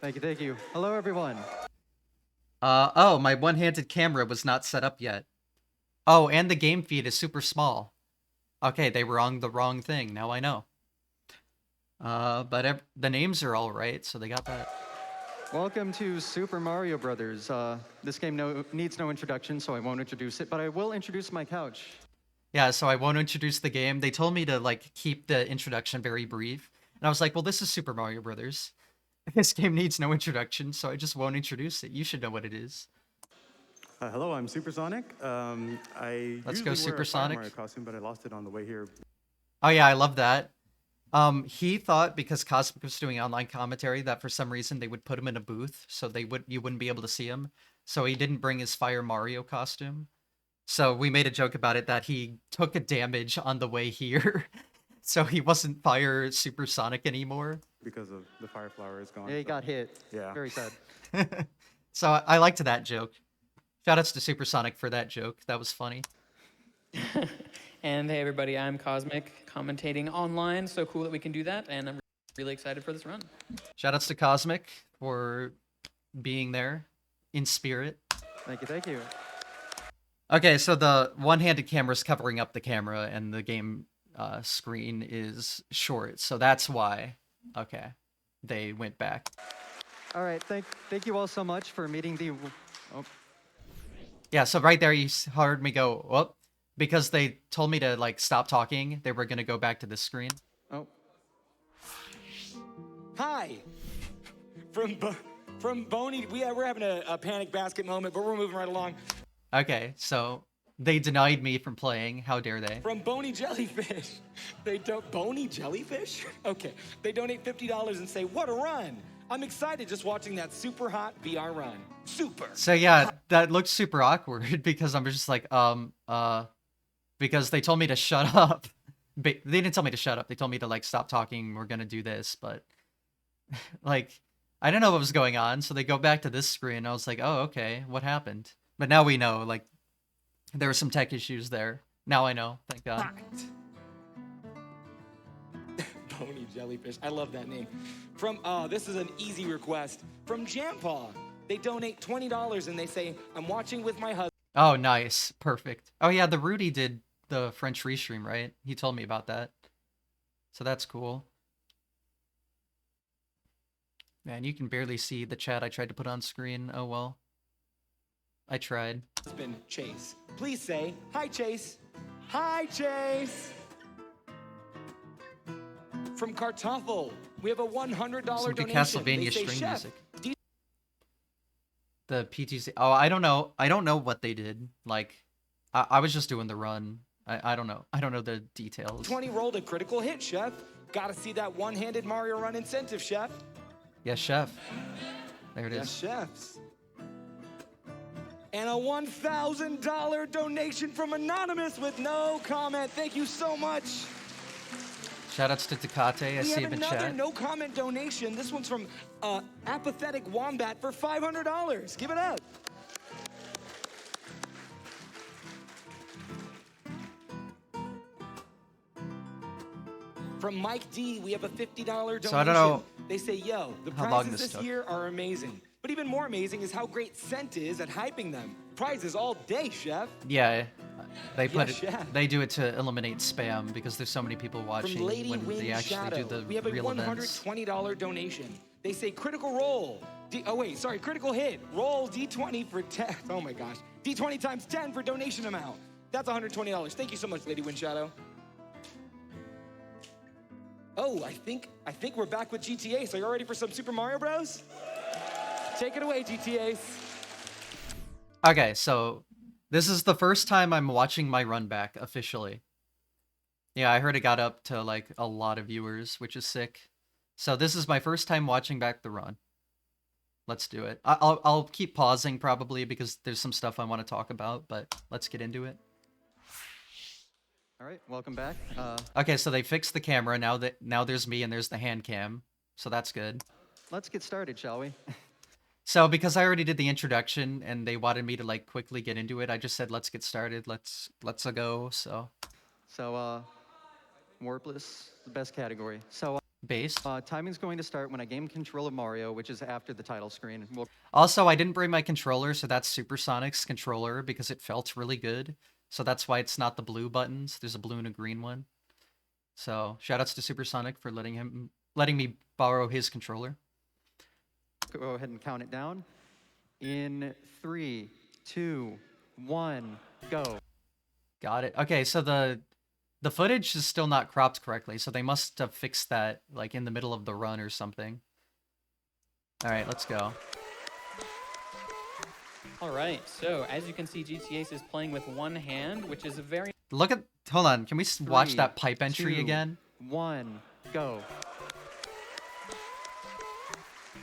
Thank you. Hello, everyone. Oh, my one-handed camera was not set up yet. Oh, and the game feed is super small. Okay, they were on the wrong thing, now I know. But the names are all right, so they got that. Welcome to Super Mario Brothers. This game needs no introduction, so I won't introduce it, but I will introduce my couch. Yeah, so I won't introduce the game. They told me to, like, keep the introduction very brief. And I was like, well, this is Super Mario Brothers. This game needs no introduction, so I just won't introduce it. You should know what it is. Hello, I'm Supersonic. Let's go, Supersonic. Mario costume, but I lost it on the way here. Oh yeah, I love that. He thought because Cosmic was doing online commentary that for some reason they would put him in a booth so you wouldn't be able to see him. So he didn't bring his Fire Mario costume. So we made a joke about it that he took a damage on the way here. So he wasn't Fire Supersonic anymore. Because of the fire flower is gone. Yeah, he got hit. Yeah. Very sad. So I liked that joke. Shoutouts to Supersonic for that joke. That was funny. And hey everybody, I'm Cosmic, commentating online. So cool that we can do that, and I'm really excited for this run. Shoutouts to Cosmic for being there in spirit. Thank you. Okay, so the one-handed camera's covering up the camera, and the game screen is short, so that's why. Okay, they went back. All right, thank you all so much for meeting the... Oh. Yeah, so right there you heard me go, whoop, because they told me to, like, stop talking. They were going to go back to this screen. Oh. Hi. From Boney, we're having a panic basket moment, but we're moving right along. Okay, so they denied me from playing. How dare they? From Boney Jellyfish. Boney Jellyfish? Okay. They donate $50 and say, what a run. I'm excited just watching that super hot VR run. Super. So yeah, that looks super awkward because I'm just like, because they told me to shut up. They didn't tell me to shut up. They told me to, like, stop talking. We're going to do this, but like, I didn't know what was going on. So they go back to this screen. I was like, oh, okay. What happened? But now we know, like, there were some tech issues there. Now I know. Thank God. Boney Jellyfish. I love that name. This is an easy request. From Jampaw. They donate $20 and they say, I'm watching with my husband. Oh, nice. Perfect. Oh, yeah, the Rudy did the French restream, right? He told me about that. So that's cool. Man, you can barely see the chat I tried to put on screen. Oh, well. I tried. Husband, Chase. Please say, hi, Chase. Hi, Chase. From Kartoffel, we have a $100 Some good donation. Castlevania Say, string Chef, music. The PTC. Oh, I don't know. I don't know what they did. Like, I was just doing the run. I don't know. I don't know the details. 20 rolled a critical hit, Chef. Gotta see that one-handed Mario run incentive, Chef. Yes, chef. There it is. Yes, chefs. And a $1,000 donation from Anonymous with no comment. Thank you so much. Shoutouts to Tecate. I see him in We have another chat. no comment donation. This one's from Apathetic Wombat for $500. Give it up. From Mike D, we have a $50 donation. So I don't know They say, yo, the how long prizes this this took. year are amazing. But even more amazing is how great Scent is at hyping them. Prizes all day, Chef. Yeah, they put Yes, it. chef. They do it to eliminate spam because there's so many people From watching Lady when Wind they actually Shadow, do the we have a real events. $120 donation. They say critical roll. Critical hit. Roll D20 for 10. Oh my gosh. D20 times 10 for donation amount. That's $120. Thank you so much, Lady Wind Shadow. Oh, I think we're back with GTA. So you're ready for some Super Mario Bros? Take it away, GTAs. Okay, so this is the first time I'm watching my run back officially. Yeah, I heard it got up to like a lot of viewers, which is sick. So this is my first time watching back the run. Let's do it. I'll keep pausing probably because there's some stuff I want to talk about, but let's get into it. All right, welcome back. Okay, so they fixed the camera. Now there's me and there's the hand cam. So that's good. Let's get started, shall we? So because I already did the introduction and they wanted me to like quickly get into it, I just said let's get started. Let's go. So Warpless, the best category. So based. timing's going to start when I game control of Mario, which is after the title screen. Also, I didn't bring my controller, so that's Supersonic's controller because it felt really good. So that's why it's not the blue buttons. There's a blue and a green one. So shoutouts to Supersonic for letting me borrow his controller. Go ahead and count it down. In 3, 2, 1, go. Got it. Okay, so the footage is still not cropped correctly, so they must have fixed that like in the middle of the run or something. All right, let's go. All right, so as you can see, GTAce is playing with one hand, which is a very... Hold on, can we watch 3, that pipe entry 2, again? 1, go.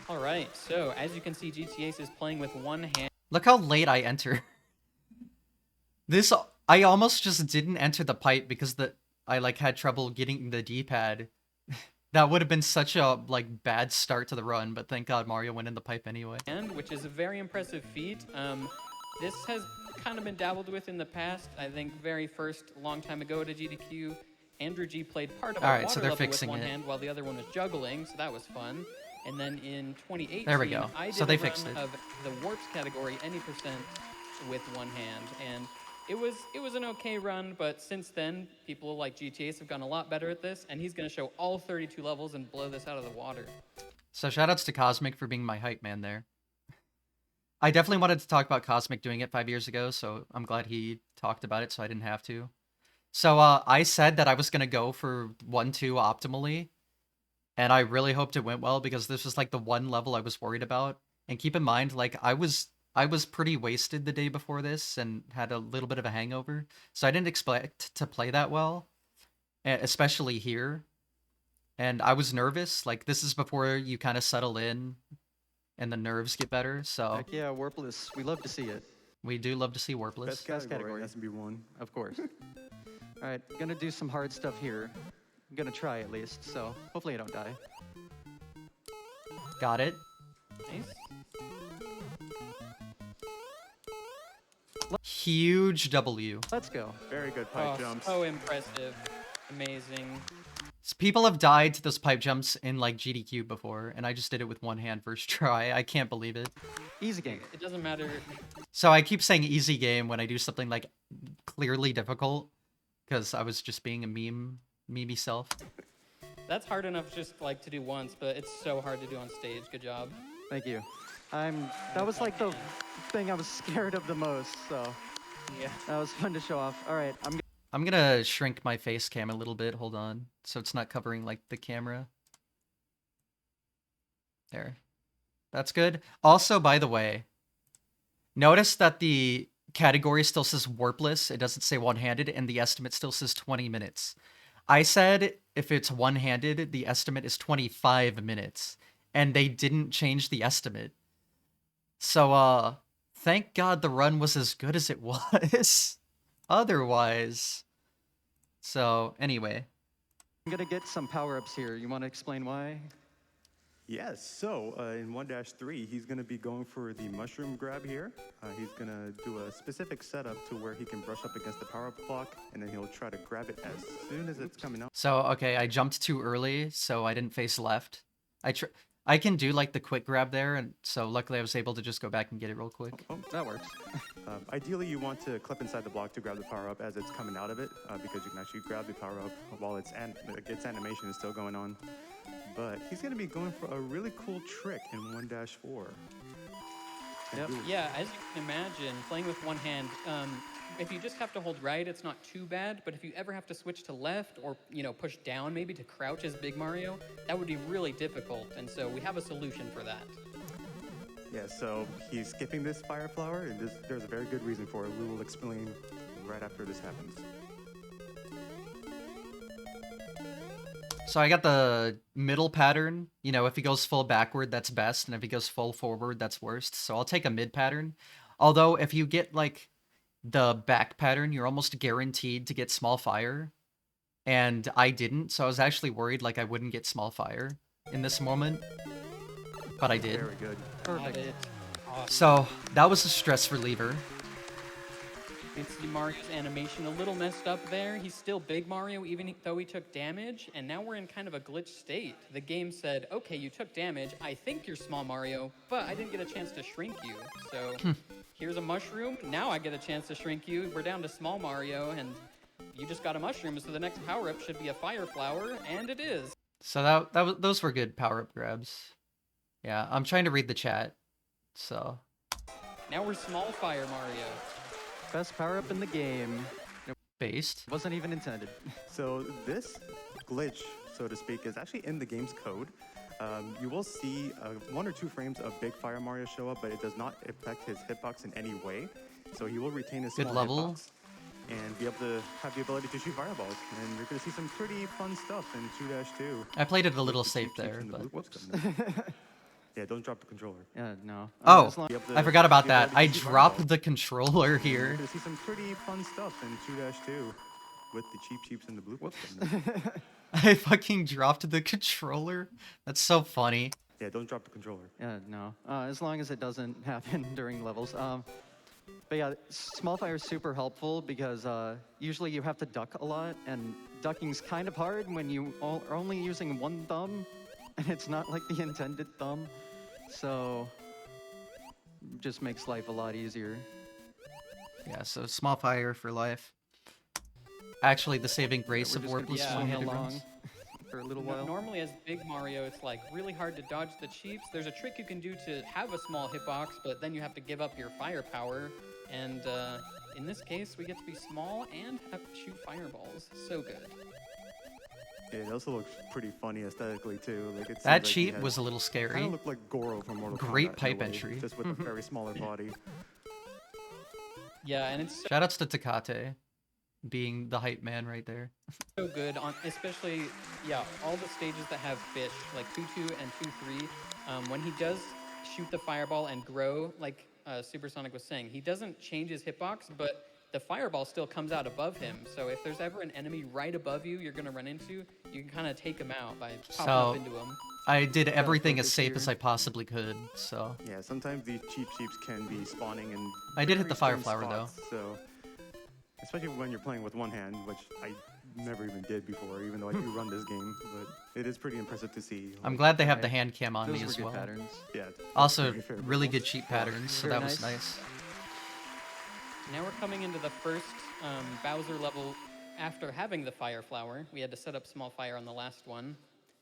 All right, so as you can see, GTAce is playing with one hand. Look how late I enter. I almost just didn't enter the pipe because I like had trouble getting the D-pad. That would have been such a like bad start to the run, but thank God Mario went in the pipe anyway. Which is a very impressive feat. This has kind of been dabbled with in the past. I think very first, long time ago at a GDQ, Andrew G played part of a water level with one hand while the other one was juggling, so that was fun. And then in 2018, there we go. I did so they a run fixed it. of the warps category, any percent with one hand, and it was an okay run, but since then, people like GTAce have gotten a lot better at this, and he's going to show all 32 levels and blow this out of the water. So shoutouts to Cosmic for being my hype man there. I definitely wanted to talk about Cosmic doing it 5 years ago, so I'm glad he talked about it so I didn't have to. So I said that I was going to go for 1-2 optimally, and I really hoped it went well because this was like the one level I was worried about. And keep in mind, like I was pretty wasted the day before this and had a little bit of a hangover. So I didn't expect to play that well, especially here. And I was nervous. Like, this is before you kind of settle in and the nerves get better. So Heck yeah, Warpless. We love to see it. We do love to see Warpless. Best category has to be one. Of course. All right, gonna do some hard stuff here. I'm gonna try at least, so hopefully I don't die. Got it. Nice. Huge W. Let's go. Very good pipe Oh, jumps. so impressive. Amazing. People have died to those pipe jumps in like GDQ before, and I just did it with one hand first try. I can't believe it. Easy game. It doesn't matter. So I keep saying easy game when I do something like clearly difficult, because I was just being a meme self. That's hard enough just like to do once, but it's so hard to do on stage. Good job. Thank you. That was like the thing I was scared of the most, so Yeah. that was fun to show off. All right, I'm gonna shrink my face cam a little bit, hold on, so it's not covering like the camera. There. That's good. Also, by the way, notice that the category still says warpless, it doesn't say one-handed, and the estimate still says 20 minutes. I said if it's one-handed, the estimate is 25 minutes, and they didn't change the estimate. So, thank God the run was as good as it was. Otherwise. So, anyway. I'm gonna get some power-ups here. You want to explain why? Yes, so in 1-3, he's going to be going for the mushroom grab here. He's going to do a specific setup to where he can brush up against the power-up block, and then he'll try to grab it as soon as it's coming out. So, okay, I jumped too early, so I didn't face left. I can do like the quick grab there, and so luckily I was able to just go back and get it real quick. Oh, that works. Ideally, you want to clip inside the block to grab the power-up as it's coming out of it, because you can actually grab the power-up while its animation is still going on. But he's going to be going for a really cool trick in 1-4. Yep. Yeah, as you can imagine, playing with one hand, if you just have to hold right, it's not too bad. But if you ever have to switch to left or, push down maybe to crouch as Big Mario, that would be really difficult. And so we have a solution for that. Yeah, so he's skipping this fire flower, and there's a very good reason for it. We will explain right after this happens. So I got the middle pattern. You know, if he goes full backward, that's best, and if he goes full forward, that's worst. So I'll take a mid pattern. Although, if you get, like, the back pattern, you're almost guaranteed to get small fire. And I didn't, so I was actually worried, like, I wouldn't get small fire in this moment. But I did. Very good. Perfect. So, that was a stress reliever. You can see Mario's animation a little messed up there. He's still big Mario, even though he took damage, and now we're in kind of a glitch state. The game said, okay, you took damage, I think you're small Mario, but I didn't get a chance to shrink you. So here's a mushroom, now I get a chance to shrink you. We're down to small Mario, and you just got a mushroom, so the next power-up should be a fire flower, and it is. So those were good power-up grabs. Yeah, I'm trying to read the chat, so... Now we're small fire Mario. Best power-up in the game. Based. Wasn't even intended. So this glitch, so to speak, is actually in the game's code. You will see 1 or 2 frames of Big Fire Mario show up, but it does not affect his hitbox in any way. So he will retain his Good small level. hitbox and be able to have the ability to shoot fireballs. And you're going to see some pretty fun stuff in 2-2. I played it a little The safe cheap cheats there, and the but... blue chips coming up. Yeah, don't drop the controller. Yeah, no. Oh, As long- I forgot about that. I ability to shoot dropped fireballs. the controller You're here. going to see some pretty fun stuff in 2-2 with the cheap cheeps and the blue chips coming up. I fucking dropped the controller. That's so funny. Yeah, don't drop the controller. Yeah, no. As long as it doesn't happen during levels. But yeah, small fire is super helpful because usually you have to duck a lot, and ducking's kind of hard when you are only using one thumb, and it's not like the intended thumb. So, just makes life a lot easier. Yeah, so small fire for life. Actually, the saving grace We're of just warp gonna was be yeah, swinging one-handed along runs. for a little while. Normally as big Mario, it's like really hard to dodge the cheeps. There's a trick you can do to have a small hitbox, but then you have to give up your firepower. And in this case, we get to be small and shoot fireballs. So good. Yeah, it also looks pretty funny aesthetically too. Like it That cheat was a little scary. kind of looked like Goro from Mortal Kombat. Great in a pipe way, entry. just with a very smaller body. Yeah, and it's Shoutouts to Takate being the hype man right there. so good on, especially, yeah, all the stages that have fish, like 2-2 and 2-3. When he does shoot the fireball and grow, like Supersonic was saying, he doesn't change his hitbox, but the fireball still comes out above him. So if there's ever an enemy right above you, you're gonna run into, you can kind of take him out by popping up into him. I did everything as focus safe here. as I possibly could, so... Yeah, sometimes these cheap cheeps can be spawning in. I did hit the very fire strange flower, though. spots, So, especially when you're playing with one hand, which I never even did before, even though I do run this game. But it is pretty impressive to see. I'm like, glad they have the hand cam on Those me were as good well. patterns. Yeah. Also, very favorable. really good cheat patterns, so Very that was nice. nice. Now we're coming into the first Bowser level after having the fire flower. We had to set up small fire on the last one.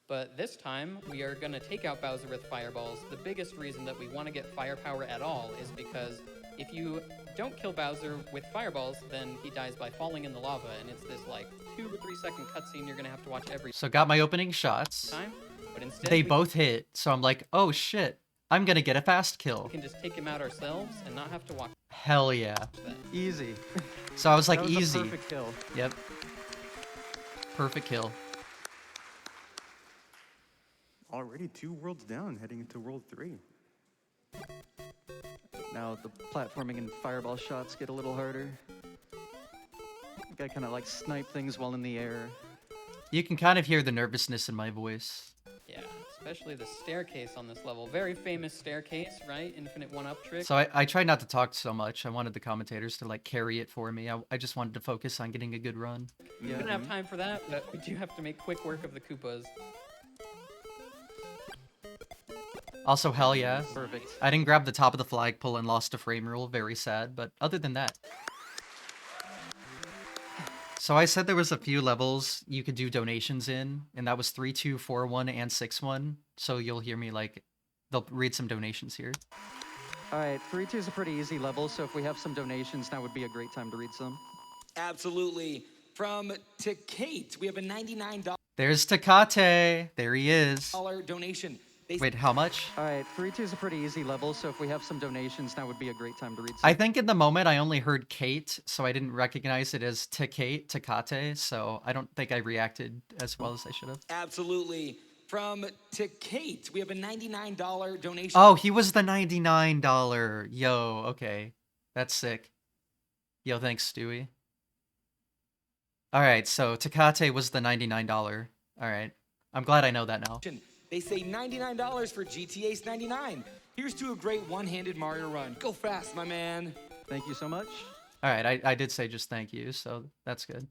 But this time, we are going to take out Bowser with fireballs. The biggest reason that we want to get firepower at all is because if you don't kill Bowser with fireballs, then he dies by falling in the lava. And it's this like 2 to 3 second cutscene you're going to have to watch every So got my opening shots. time. But instead, They we both hit, so I'm like, oh shit, I'm gonna get a fast kill. can just take him out ourselves and not have to watch Hell yeah. that. Easy. So I was like, That was a easy. perfect kill. Yep. Perfect kill. Already 2 worlds down, heading into World 3. Now the platforming and fireball shots get a little harder. You gotta kind of like snipe things while in the air. You can kind of hear the nervousness in my voice. Yeah, especially the staircase on this level. Very famous staircase, right? Infinite one-up trick. So I tried not to talk so much. I wanted the commentators to like carry it for me. I just wanted to focus on getting a good run. We Yeah. didn't have time for that, but we do have to make quick work of the Koopas. Also, hell yeah. Perfect. I didn't grab the top of the flagpole and lost a frame rule. Very sad, but other than that. So I said there was a few levels you could do donations in, and that was 3-2, 4-1, and 6-1. So you'll hear me like, they'll read some donations here. All right, 3-2 is a pretty easy level, so if we have some donations, now would be a great time to read some. Absolutely. From to Kate, we have a $99 There's Takate. There he is. donation. Wait, how much? All right, 3-2 is a pretty easy level, so if we have some donations, now would be a great time to read some. I think in the moment I only heard Kate, so I didn't recognize it as Takate, so I don't think I reacted as well as I should have. Absolutely. From Kate, we have a $99 donation. Oh, he was the $99. Yo, okay. That's sick. Yo, thanks, Stewie. Alright, so Takate was the $99. Alright. I'm glad I know that now. They say $99 for GTA Ace 99. Here's to a great one-handed Mario run. Go fast, my man. Thank you so much. Alright, I did say just thank you, so that's good.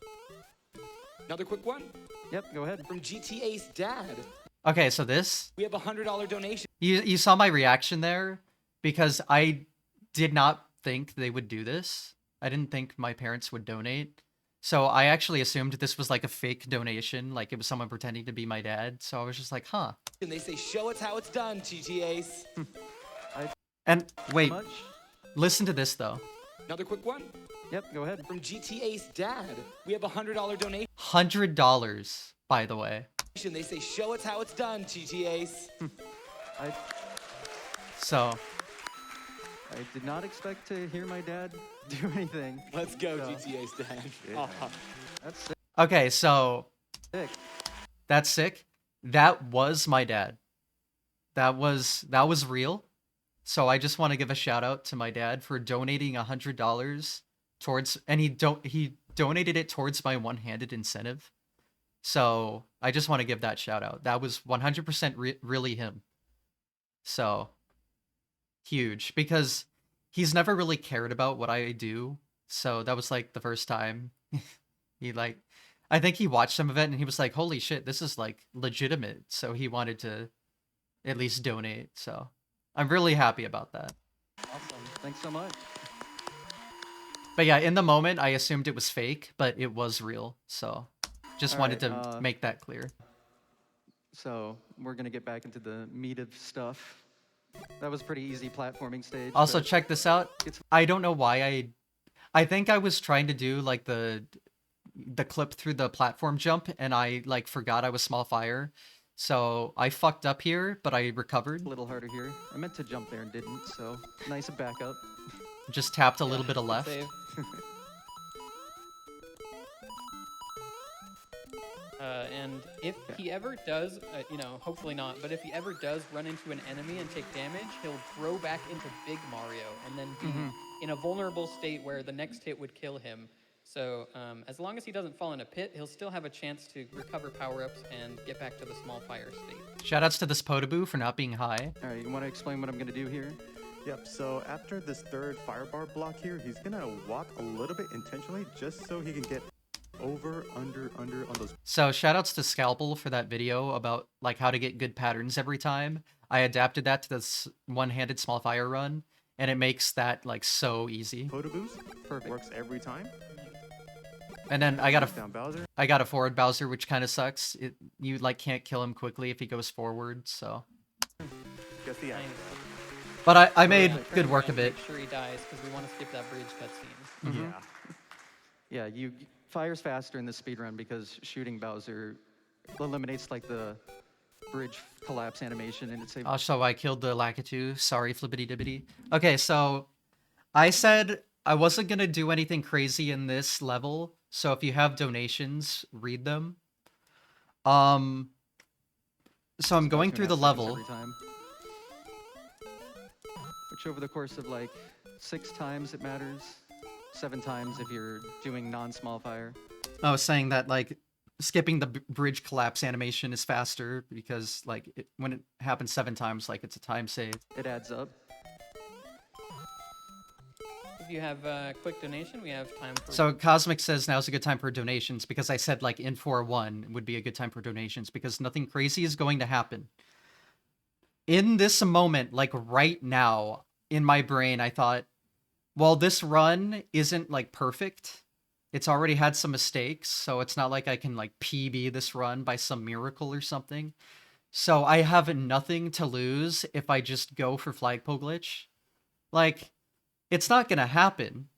Another quick one. Yep, go ahead. From GTA Ace Dad. Okay, so this... We have a $100 donation. You saw my reaction there? Because I did not think they would do this. I didn't think my parents would donate. So I actually assumed this was like a fake donation, like it was someone pretending to be my dad. So I was just like, huh. And they say, show us how it's done, GTA Ace. And wait, listen to this though. Another quick one. Yep, go ahead. From GTA Ace Dad, we have a $100 donation. $100, by the way. They say, show us how it's done, GTA Ace. So... I did not expect to hear my dad do anything. Let's go, GTA Ace Dad. Yeah. That's sick. Okay, so... Sick. That's sick. That was my dad. That was real. So I just want to give a shout out to my dad for donating $100 towards... And he donated it towards my one-handed incentive. So I just want to give that shout out. That was 100% really him. So... huge, because he's never really cared about what I do, so that was like the first time he like, I think he watched some of it and he was like, holy shit, this is like legitimate, so he wanted to at least donate, so I'm really happy about that. Awesome, thanks so much. But yeah, in the moment I assumed it was fake, but it was real, so just wanted to make that clear. So we're gonna get back into the meat of stuff. That was a pretty easy platforming stage. Also, check this out. I don't know why I think I was trying to do like the clip through the platform jump, and I like forgot I was small fire. So I fucked up here, but I recovered. A little harder here. I meant to jump there and didn't, so nice and back up. Just tapped a little bit of left. And if he ever does, you know, hopefully not, but if he ever does run into an enemy and take damage, he'll grow back into Big Mario and then be in a vulnerable state where the next hit would kill him. So as long as he doesn't fall in a pit, he'll still have a chance to recover power-ups and get back to the small fire state. Shoutouts to this Potaboo for not being high. All right, you want to explain what I'm going to do here? Yep, so after this third firebar block here, he's going to walk a little bit intentionally just so he can get over, under on those. So shoutouts to Scalpel for that video about like how to get good patterns every time. I adapted that to this one-handed small fire run, and it makes that like so easy. Potaboos, perfect. Works every time. And then I got a forward Bowser, which kind of sucks. You like can't kill him quickly if he goes forward, so. Just the end. But I made good work of it. Make sure he dies because we want to skip that bridge cutscene. Yeah. Yeah, you fires faster in the speedrun because shooting Bowser eliminates like the bridge collapse animation, and it's a... So I killed the Lakitu. Sorry, flippity dibbity. Okay, so I said I wasn't gonna do anything crazy in this level. So if you have donations, read them. So I'm going through the level. Every time. Which over the course of like 6 times it matters. 7 times if you're doing non-small fire. I was saying that like skipping the bridge collapse animation is faster because like when it happens 7 times, like it's a time save. It adds up. If you have a quick donation, we have time for... So Cosmic says now's a good time for donations because I said like in 4-1 would be a good time for donations because nothing crazy is going to happen. In this moment, like right now, in my brain, I thought, well, this run isn't like perfect. It's already had some mistakes, so it's not like I can like PB this run by some miracle or something. So I have nothing to lose if I just go for Flagpole Glitch. Like, it's not gonna happen,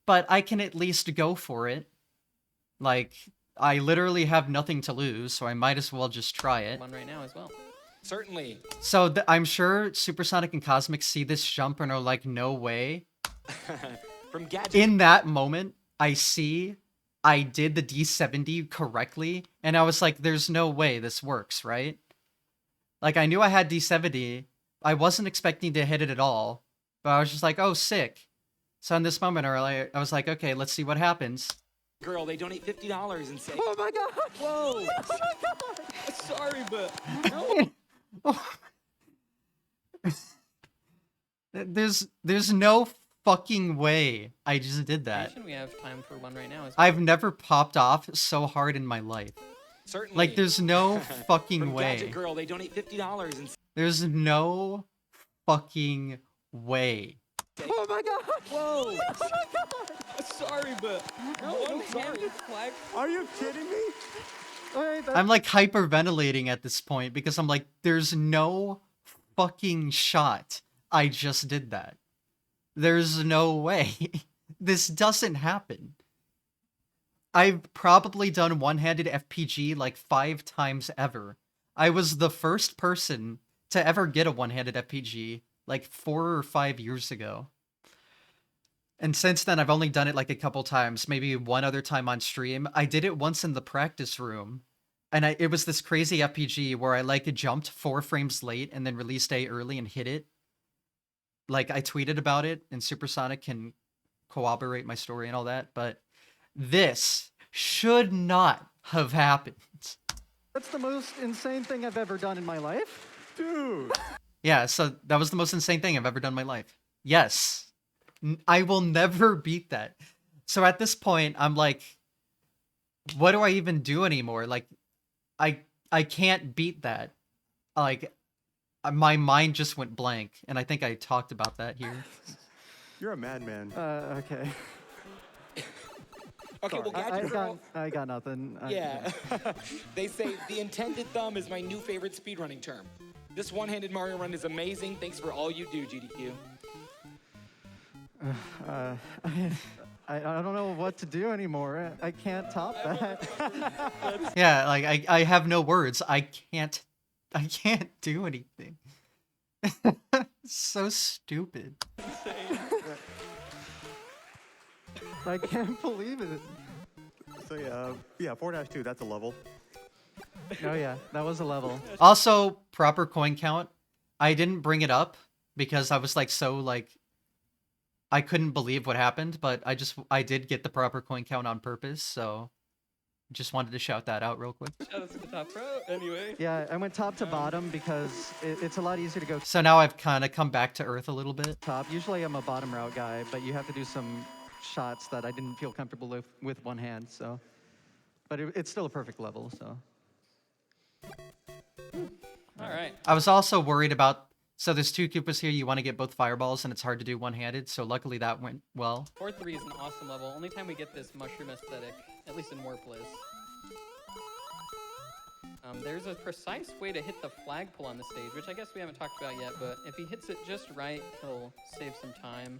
but I can at least go for it. Like, I literally have nothing to lose, so I might as well just try it. One right now as well. Certainly. So I'm sure Supersonic and Cosmic see this jump and are like, no way. From Gadget. In that moment, I did the D70 correctly, and I was like, there's no way this works, right? Like, I knew I had D70. I wasn't expecting to hit it at all, but I was just like, oh, sick. So in this moment, I was like, okay, let's see what happens. Girl, they donate $50 and say, Oh my god! whoa! Oh my god! Sorry, but There's no fucking way I just did that. We have time for one right now. I've never popped off so hard in my life. certainly. Like, there's no fucking From way. Gadget Girl, they donate $50 and There's no fucking way. Oh my god! whoa! Oh my god! Sorry, but One-handed flag. Are you kidding me? Wait, I'm like hyperventilating at this point because I'm like, there's no fucking shot I just did that. There's no way. This doesn't happen. I've probably done one-handed FPG like 5 times ever. I was the first person to ever get a one-handed FPG like 4 or 5 years ago. And since then, I've only done it like a couple times, maybe one other time on stream. I did it once in the practice room, and it was this crazy FPG where I like jumped 4 frames late and then release day early and hit it. Like, I tweeted about it, and Supersonic can corroborate my story and all that, but this should not have happened. that's the most insane thing I've ever done in my life. Dude. Yeah, so that was the most insane thing I've ever done in my life. Yes. I will never beat that. So at this point, I'm like, what do I even do anymore? Like, I can't beat that. Like, my mind just went blank, and I think I talked about that here. You're a madman. Okay. okay, well, Gadget Girl. I got nothing. Yeah. They say the intended thumb is my new favorite speedrunning term. This one-handed Mario run is amazing. Thanks for all you do, GDQ. I don't know what to do anymore. I can't top that. Yeah, like, I have no words. I can't do anything. So stupid. I can't believe it. So yeah, 4-2, that's a level. Oh yeah, that was a level. Also, proper coin count. I didn't bring it up because I was like so like I couldn't believe what happened, but I did get the proper coin count on purpose, so just wanted to shout that out real quick. Shout out to the top pro. Anyway. Yeah, I went top to bottom because it's a lot easier to go So now I've kind of come back to earth a little bit. top. Usually I'm a bottom route guy, but you have to do some shots that I didn't feel comfortable with one hand, so. But it's still a perfect level, so. All right. I was also worried about, so there's 2 Koopas here, you want to get both fireballs, and it's hard to do one-handed, so luckily that went well. 4-3 is an awesome level. Only time we get this mushroom aesthetic, at least in Warpless. There's a precise way to hit the flagpole on the stage, which I guess we haven't talked about yet, but if he hits it just right, he'll save some time.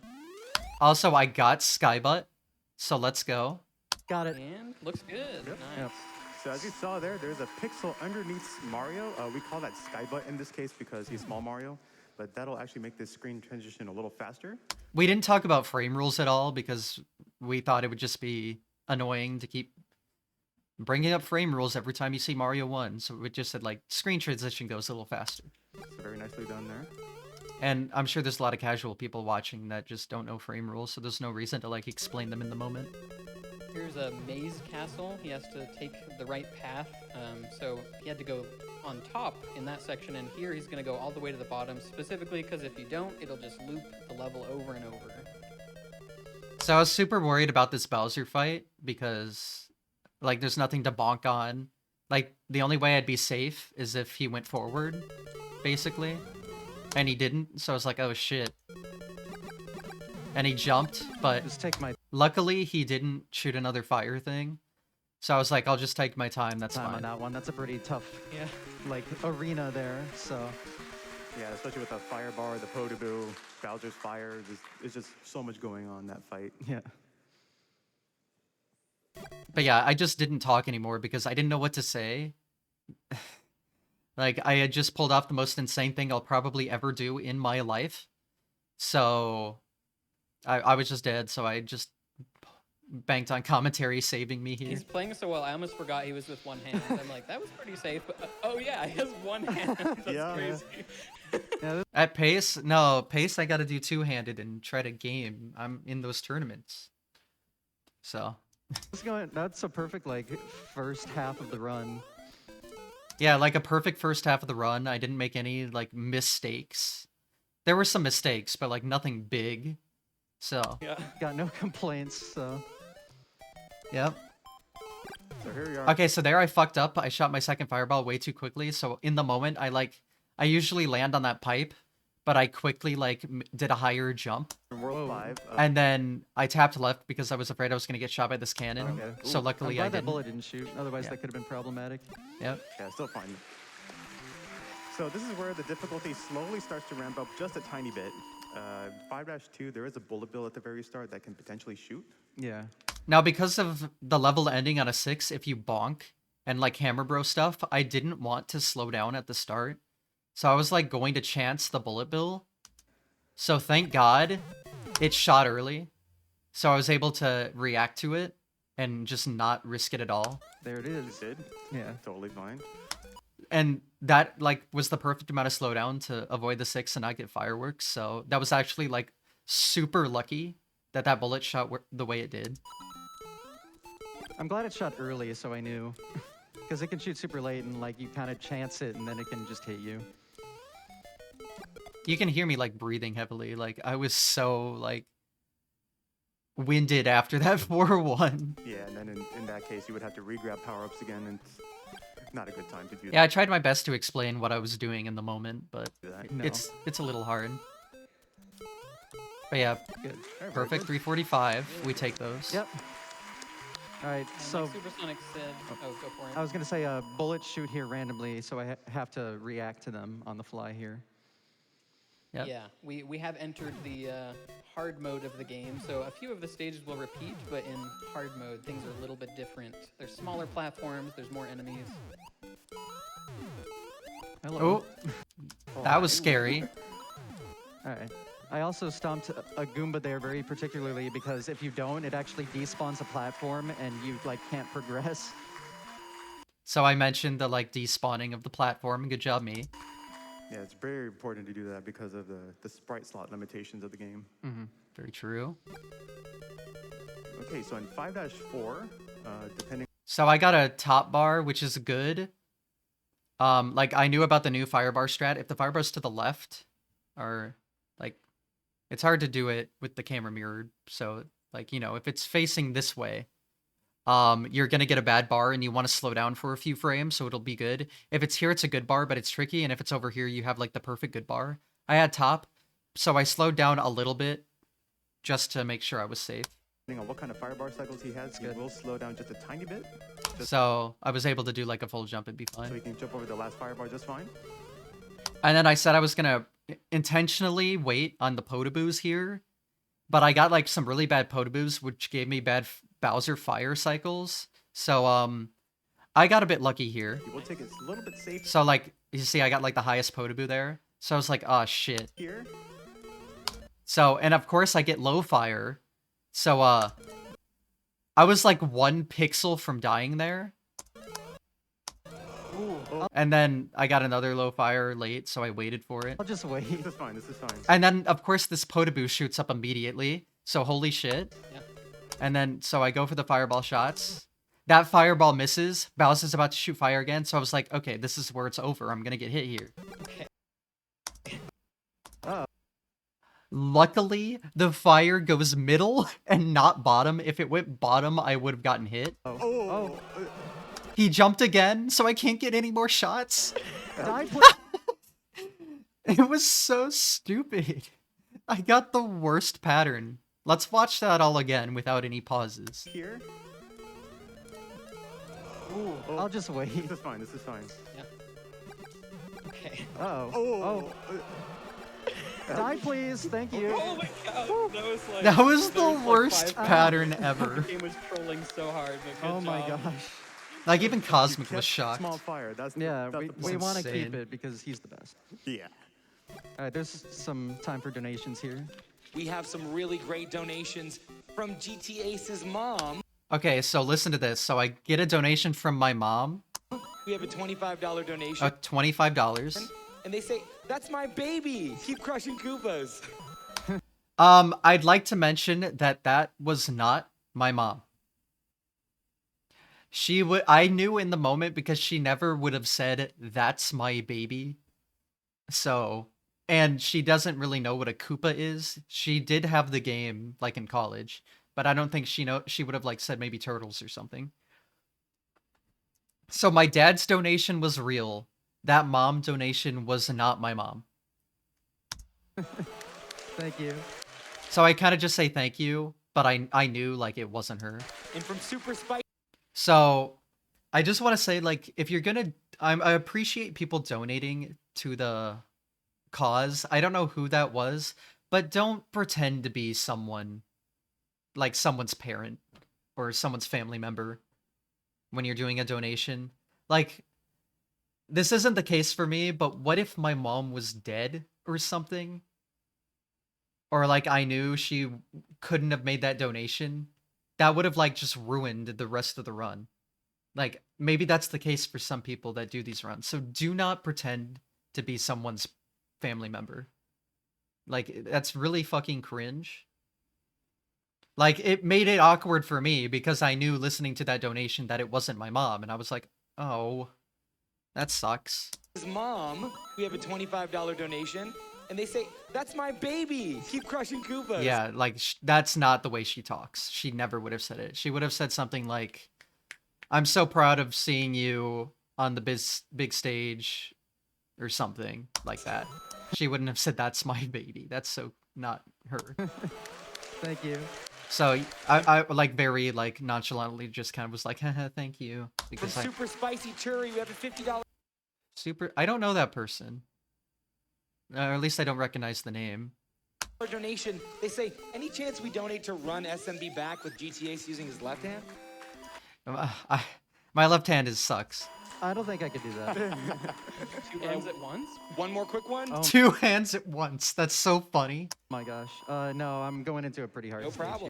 Also, I got Skybutt, so let's go. Got it. And looks good. Yep. Nice. Yep. So as you saw there's a pixel underneath Mario. We call that Skybutt in this case because he's small Mario, but that'll actually make this screen transition a little faster. We didn't talk about frame rules at all because we thought it would just be annoying to keep bringing up frame rules every time you see Mario 1. So we just said, like, screen transition goes a little faster. So very nicely done there. And I'm sure there's a lot of casual people watching that just don't know frame rules, so there's no reason to, like, explain them in the moment. Here's a maze castle. He has to take the right path. So he had to go on top in that section, and here he's going to go all the way to the bottom, specifically because if you don't, it'll just loop the level over and over. So I was super worried about this Bowser fight because, like, there's nothing to bonk on. Like, the only way I'd be safe is if he went forward, basically. And he didn't, so I was like, oh shit. And he jumped, but Just take my luckily he didn't shoot another fire thing. So I was like, I'll just take my time, that's time on fine. that one. That's a pretty tough, Yeah. like, arena there, so. Yeah, especially with the fire bar, the Podoboo, Bowser's fire. There's just so much going on in that fight. Yeah. But yeah, I just didn't talk anymore because I didn't know what to say. Like, I had just pulled off the most insane thing I'll probably ever do in my life. So, I was just dead, so I just banked on commentary saving me here. He's playing so well, I almost forgot he was with one hand. I'm like, that was pretty safe. But, oh yeah, he has one hand. That's crazy. At pace? No, pace I gotta do two-handed and try to game. I'm in those tournaments. So. That's a perfect, like, first half of the run. Yeah, like a perfect first half of the run. I didn't make any, like, mistakes. There were some mistakes, but, like, nothing big. So. Yeah. Got no complaints, so. Yep. So here we are. Okay, so there I fucked up. I shot my second fireball way too quickly. So in the moment, I usually land on that pipe, but I quickly, like, did a higher jump. World 5. And then I tapped left because I was afraid I was going to get shot by this cannon. Okay. So luckily I'm glad I that didn't. bullet didn't shoot. Otherwise, that could have been problematic. Yep. Yeah, still fine. So this is where the difficulty slowly starts to ramp up just a tiny bit. 5-2, there is a bullet bill at the very start that can potentially shoot. Yeah. Now, because of the level ending on a 6, if you bonk and, like, Hammer Bro stuff, I didn't want to slow down at the start. So I was, like, going to chance the bullet bill. So thank God it shot early. So I was able to react to it and just not risk it at all. There it is. It did. Yeah. Totally fine. And that, like, was the perfect amount of slowdown to avoid the 6 and not get fireworks. So that was actually, like, super lucky that that bullet shot the way it did. I'm glad it shot early, so I knew. Because it can shoot super late, and, like, you kind of chance it, and then it can just hit you. You can hear me, like, breathing heavily. Like, I was so, like, winded after that 4-1. Yeah, and then in that case, you would have to re-grab power-ups again, and it's not a good time to do that. Yeah, I tried my best to explain what I was doing in the moment, but No. it's a little hard. But yeah, Good. perfect 345. We take those. Yep. All right, And so like Supersonic said, oh, go for it. I was going to say bullets shoot here randomly, so I have to react to them on the fly here. Yep. Yeah, we have entered the hard mode of the game, so a few of the stages will repeat, but in hard mode, things are a little bit different. There's smaller platforms, there's more enemies. Hello. Oh, that was scary. All right. I also stomped a Goomba there very particularly because if you don't, it actually despawns a platform and you, like, can't progress. So I mentioned the, like, despawning of the platform. Good job, me. Yeah, it's very important to do that because of the sprite slot limitations of the game. Mm-hmm. Very true. Okay, so in 5-4, depending... So I got a top bar, which is good. Like, I knew about the new firebar strat. If the firebar's to the left, or, like, it's hard to do it with the camera mirrored. So, like, you know, if it's facing this way, you're going to get a bad bar and you want to slow down for a few frames, so it'll be good. If it's here, it's a good bar, but it's tricky. And if it's over here, you have, like, the perfect good bar. I had top, so I slowed down a little bit just to make sure I was safe. Depending on what kind of firebar cycles he has, he will slow down just a tiny bit. So I was able to do, like, a full jump and be So fine. he can jump over the last firebar just fine. And then I said I was going to intentionally wait on the Potaboos here, but I got, like, some really bad Potaboos, which gave me bad Bowser fire cycles. So, I got a bit lucky here. He will take it a little bit safe So, like, you see, I got, like, the highest Potaboo there. So I was like, oh, shit. here. So, and of course I get low fire. So, I was, like, 1 pixel from dying there. And then I got another low fire late, so I waited for it. I'll just wait. This is fine, this is fine. And then, of course, this Potaboo shoots up immediately. So, holy shit. Yep. And then, so I go for the fireball shots. That fireball misses. Bowser's about to shoot fire again. So I was like, okay, this is where it's over. I'm going to get hit here. Luckily, the fire goes middle and not bottom. If it went bottom, I would have gotten hit. He jumped again, so I can't get any more shots. It was so stupid. I got the worst pattern. Let's watch that all again without any pauses. Here. I'll just wait. This is fine, this is fine. Okay. Oh. Die, please. Thank you. Oh my god, that was like... That was the like worst 5 pattern The ever. game was trolling so hard, but good Oh my job. gosh. Like even Cosmic was shocked. Small fire. That's Yeah, that's the we point. want to keep insane. it because he's the best. Yeah. All right, there's some time for donations here. We have some really great donations from GT Ace's mom. Okay, so listen to this. So I get a donation from my mom, We have a $25 donation. $25. And they say, that's my baby. Keep crushing Koopas. I'd like to mention that that was not my mom. I knew in the moment because she never would have said, "That's my baby." So, and she doesn't really know what a Koopa is. She did have the game, like, in college, but I don't think she would have, like, said maybe turtles or something. So my dad's donation was real. That mom donation was not my mom. Thank you. So I kind of just say thank you, but I knew, like, it wasn't her. And from Super Spice. So I just want to say, like, if you're gonna, I appreciate people donating to the cause. I don't know who that was, but don't pretend to be someone, like someone's parent or someone's family member when you're doing a donation. Like, this isn't the case for me, but what if my mom was dead or something? Or, like, I knew she couldn't have made that donation. That would have, like, just ruined the rest of the run. Like, maybe that's the case for some people that do these runs. So do not pretend to be someone's family member. Like, that's really fucking cringe. Like, it made it awkward for me because I knew listening to that donation that it wasn't my mom. And I was like, oh, that sucks. His mom, we have a $25 donation. And they say, that's my baby. Keep crushing Koopas. Yeah, like, that's not the way she talks. She never would have said it. She would have said something like, I'm so proud of seeing you on the big stage, or something like that. She wouldn't have said, that's my baby. That's so not her. Thank you. So I like very like nonchalantly just kind of was like, haha, thank you. From Because Super Spicy Churri, we have a $50 I don't know that person. Or at least I don't recognize the name. donation. They say, any chance we donate to run SMB back with GTA's using his left hand? My left hand sucks. I don't think I could do that. 2 runs at once? One more quick one? Oh. 2 hands at once. That's so funny. My gosh. No, I'm going into a pretty hard No stage problem.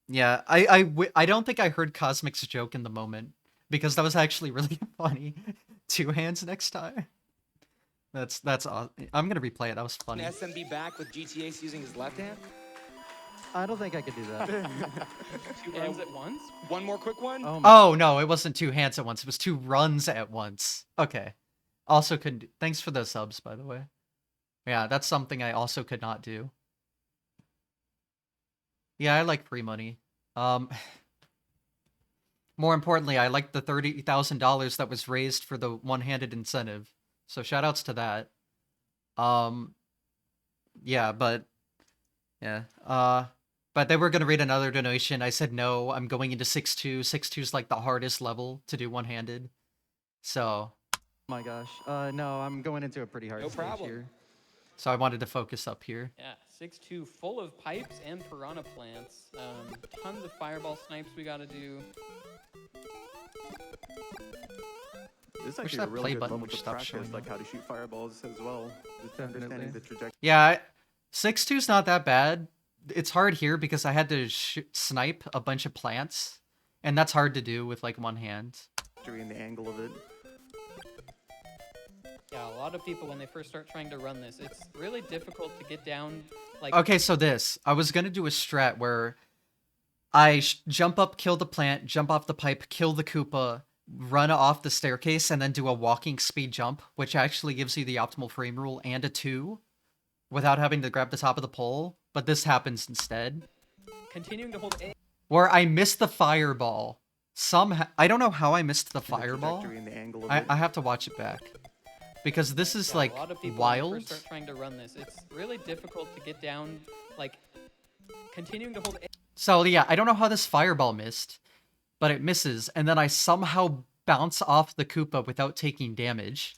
Yeah, I don't think I heard Cosmic's joke in the moment because that was actually really funny. 2 hands next time. That's awesome. I'm gonna replay it. That was funny. SMB back with GTA's using his left hand? I don't think I could do that. 2 runs at once? One more quick one? Oh no, it wasn't 2 hands at once. It was 2 runs at once. Okay. Also couldn't do. Thanks for the subs, by the way. Yeah, that's something I also could not do. Yeah, I like free money. More importantly, I like the $30,000 that was raised for the one-handed incentive. So shoutouts to that. Yeah, but they were gonna read another donation. I said no. I'm going into 6-2. 6-2 is like the hardest level to do one-handed. So. My gosh. No, I'm going into a pretty hard stage here. So I wanted to focus up here. Yeah, 6-2, full of pipes and piranha plants. Tons of fireball snipes we gotta do. This is Wish actually a that really play good button level would to stop practice, showing like up. how to shoot fireballs as well. Just understanding the trajectory. Yeah, 6-2's not that bad. It's hard here because I had to snipe a bunch of plants, and that's hard to do with like one hand. And the angle of it. Yeah, a lot of people, when they first start trying to run this, it's really difficult to get down, like... Okay, so I was gonna do a strat where I jump up, kill the plant, jump off the pipe, kill the Koopa, run off the staircase, and then do a walking speed jump, which actually gives you the optimal frame rule and a 2 without having to grab the top of the pole, but this happens instead. Continuing to hold A. Where I missed the fireball. I don't know how I missed the The fireball. trajectory and the angle of I it. have to watch it back. Because this is, like, A lot of people, wild. when they first start trying to run this, it's really difficult to get down, like, continuing to hold A. So, yeah, I don't know how this fireball missed, but it misses, and then I somehow bounce off the Koopa without taking damage.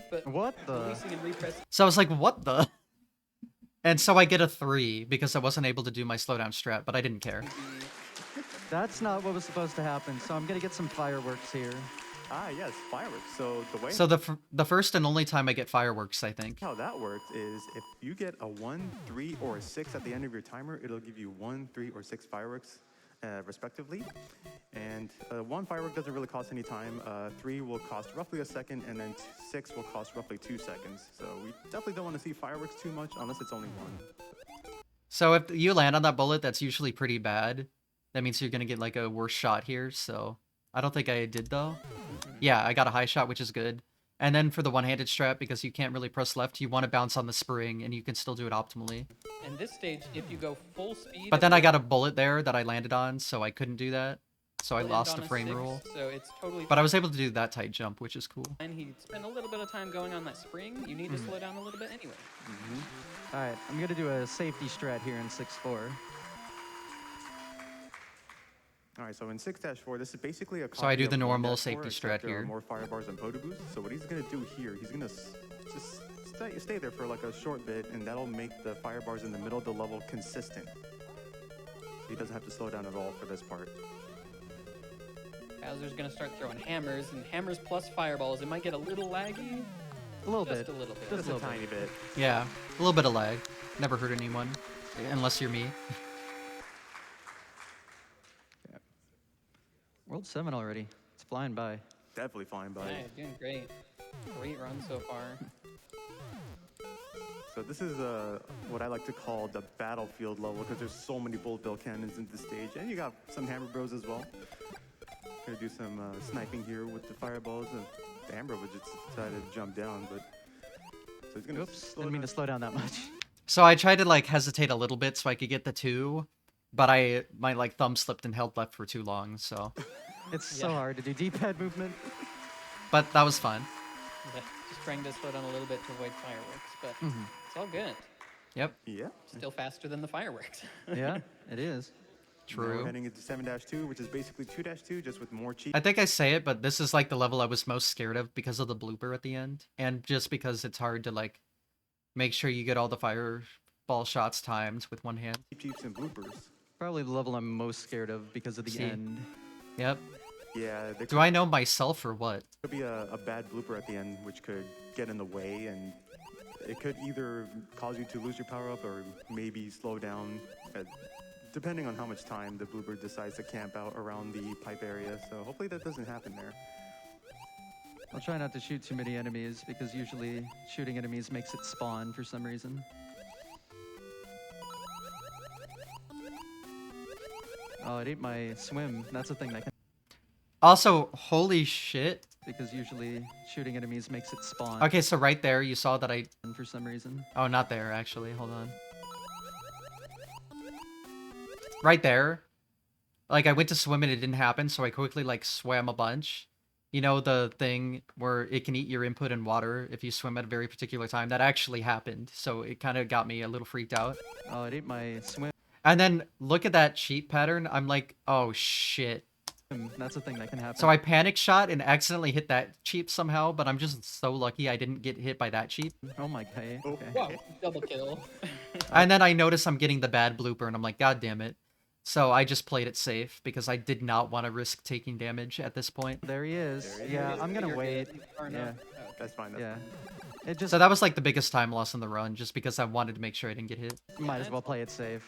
But What the? releasing and repressing. So I was like, what the? And so I get a 3 because I wasn't able to do my slowdown strat, but I didn't care. That's not what was supposed to happen, so I'm gonna get some fireworks here. Ah, yes, fireworks. So the way So the first and only time I get fireworks, I think. how that works is if you get a 1, 3, or a 6 at the end of your timer, it'll give you 1, 3, or 6 fireworks, respectively. And 1 firework doesn't really cost any time. 3 will cost roughly a second, and then 6 will cost roughly 2 seconds. So we definitely don't want to see fireworks too much unless it's only 1. So if you land on that bullet, that's usually pretty bad. That means you're gonna get like a worse shot here. So I don't think I did though. Yeah, I got a high shot, which is good. And then for the one-handed strap, because you can't really press left, you want to bounce on the spring, and you can still do it optimally. And this stage, if you go full speed... But then I got a bullet there that I landed on, so I couldn't do that. So I land lost on a a frame 6, rule. So it's totally But I was able to do that tight jump, which is cool. fine. He spent a little bit of time going on that spring. You need to slow down a little bit anyway. All right, I'm gonna do a safety strat here in 6-4. All right, so in 6-4, this is basically a So I do copy the of normal 1-4, safety except strat there are here. more fire bars and potoboost. So what he's gonna do here, he's gonna just stay there for like a short bit, and that'll make the fire bars in the middle of the level consistent. So he doesn't have to slow down at all for this part. Bowser's gonna start throwing hammers, and hammers plus fireballs. It might get a little laggy. A little Just bit. a little bit. Just Just a tiny bit. Yeah, a little bit of lag. Never hurt anyone, unless you're me. World 7 already. It's flying by. Definitely flying by. Yeah, you're doing great. Great run so far. So this is what I like to call the battlefield level, because there's so many bullet bill cannons in this stage, and you got some hammer bros as well. Gonna do some sniping here with the fireballs, and the hammer would just decided to jump down, but so he's gonna. Oops, didn't mean to slow down that much. So I tried to like hesitate a little bit so I could get the 2, but my like thumb slipped and held left for too long. So, It's so hard to do D-pad movement. but that was fun. But just trying to slow down a little bit to avoid fireworks, but it's all good. Yep, Yeah. Still faster than the fireworks. Yeah, it is. Now we're true. heading into 7-2, which is basically 2-2, just with more cheat. I think I say it, but this is like the level I was most scared of because of the blooper at the end, and just because it's hard to like make sure you get all the fireball shots timed with one hand. Cheats and bloopers. Probably the level I'm most scared of because of the See. end. Yep. Yeah, there Do I know myself or what? could be a bad blooper at the end, which could get in the way, and it could either cause you to lose your power up or maybe slow down, depending on how much time the blooper decides to camp out around the pipe area. So hopefully that doesn't happen there. I'll try not to shoot too many enemies because usually shooting enemies makes it spawn for some reason. Oh, it ate my swim. That's a thing that can... Also, holy shit. Because usually shooting enemies makes it spawn Okay, so right there, you saw that I... for some reason. Oh, not there, actually. Hold on. Right there. Like, I went to swim and it didn't happen, so I quickly, like, swam a bunch. You know the thing where it can eat your input in water if you swim at a very particular time? That actually happened, so it kind of got me a little freaked out. Oh, it ate my swim. And then, look at that cheat pattern. I'm like, oh, shit. That's a thing that can happen. So I panic shot and accidentally hit that cheat somehow, but I'm just so lucky I didn't get hit by that cheat. Oh my god. Okay. Wow, double kill. And then I notice I'm getting the bad blooper, and I'm like, God damn it. So I just played it safe, because I did not want to risk taking damage at this point. There he is. There he Yeah, is. I'm gonna You're wait. good. Far Yeah. enough. That's fine. That's Yeah. fine. It just So that was like the biggest time loss in the run, just because I wanted to make sure I didn't get hit. might as well play it safe.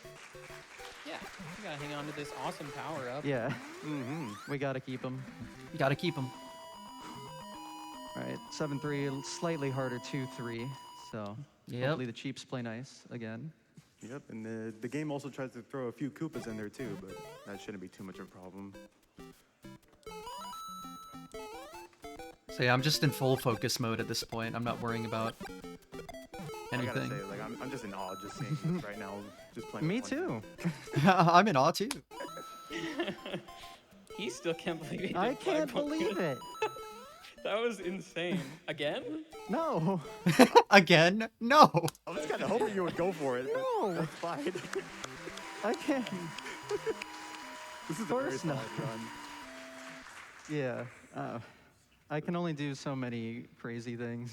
Yeah, you gotta hang on to this awesome power up. Yeah, Mm-hmm. we gotta keep him. You gotta keep them. All right, 7-3, slightly harder 2-3. So Yep. hopefully the Chiefs play nice again. Yep, and the game also tries to throw a few Koopas in there too, but that shouldn't be too much of a problem. So yeah, I'm just in full focus mode at this point. I'm not worrying about I gotta anything. say, like, I'm just in awe just seeing this right now, just playing. Me with one too. hand. I'm in awe too. He still can't believe he did I can't 5 believe it. That was insane. Again? No. Again? No. I was kind of hoping you would go for it. But No. that's fine. I can't. This is a very course not. solid run. Yeah. I can only do so many crazy things.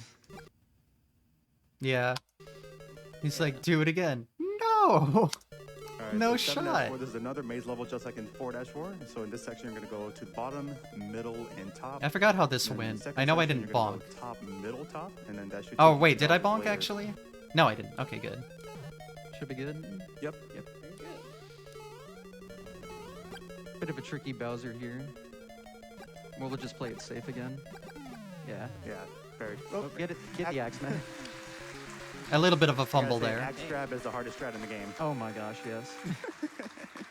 Yeah. He's like, do it again. No. All Alright, No so shot. 7-4, this is another maze level just like in 4-4. So in this section, you're going to go to the bottom, middle, and top. I forgot how this And then in the went. second I know I section, didn't you're gonna bonk. go top, middle, top, and then that should Oh, take you wait, to did I the bonk layer. actually? No, I didn't. Okay, good. Should be good. Yep. Bit of a tricky Bowser here. We'll just play it safe again. Yeah. Yeah, very. Oh, get the axe, man. A little bit of a I gotta fumble say, there. Axe grab is the hardest strat in the game. Oh my gosh, yes.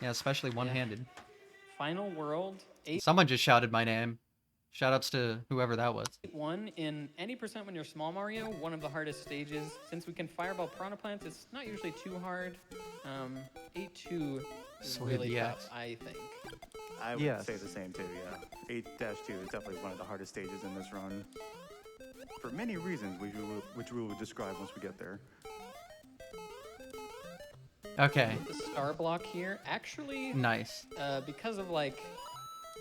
Yeah, especially one-handed. Final World, Someone just shouted my name. Shoutouts to whoever that was. 8-1 in any percent when you're small Mario, one of the hardest stages. Since we can fireball Piranha Plants, it's not usually too hard. 8-2 is Sweet, really yeah. tough, I think. I would Yes. say the same too, yeah. 8-2 is definitely one of the hardest stages in this run. For many reasons, which we will describe once we get there. Okay, The star block here, actually, nice. because of like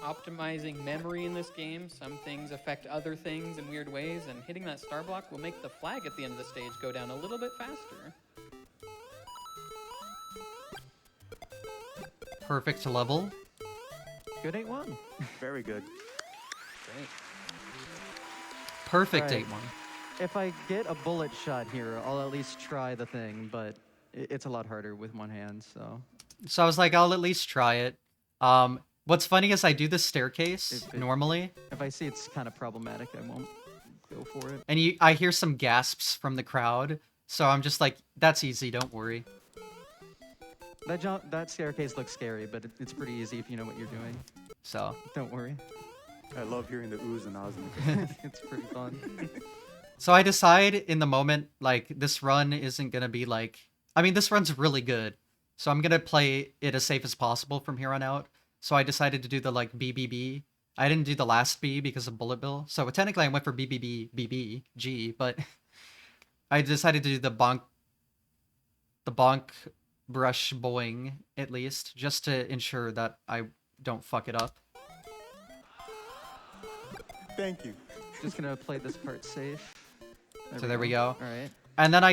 optimizing memory in this game, some things affect other things in weird ways, and hitting that star block will make the flag at the end of the stage go down a little bit faster. Perfect level. Good 8-1. Very good. Great. Perfect Right. 8-1. If I get a bullet shot here, I'll at least try the thing, but it's a lot harder with one hand, so. So I was like, I'll at least try it. What's funny is I do the staircase normally, If I see it's kind of problematic, I won't go for it. and I hear some gasps from the crowd, so I'm just like, that's easy, don't worry. That staircase looks scary, but it's pretty easy if you know what you're doing. So, Don't worry. I love hearing the oohs and ahs. in the It's pretty fun. so I decide in the moment, like, this run isn't gonna be like, I mean, this run's really good, so I'm gonna play it as safe as possible from here on out. So I decided to do the, like, BBB. I didn't do the last B because of Bullet Bill, so technically I went for BBB, BB, G, but I decided to do the bonk brush boing, at least, just to ensure that I don't fuck it up. Thank you. Just gonna play this part safe. So there we go. All right. And then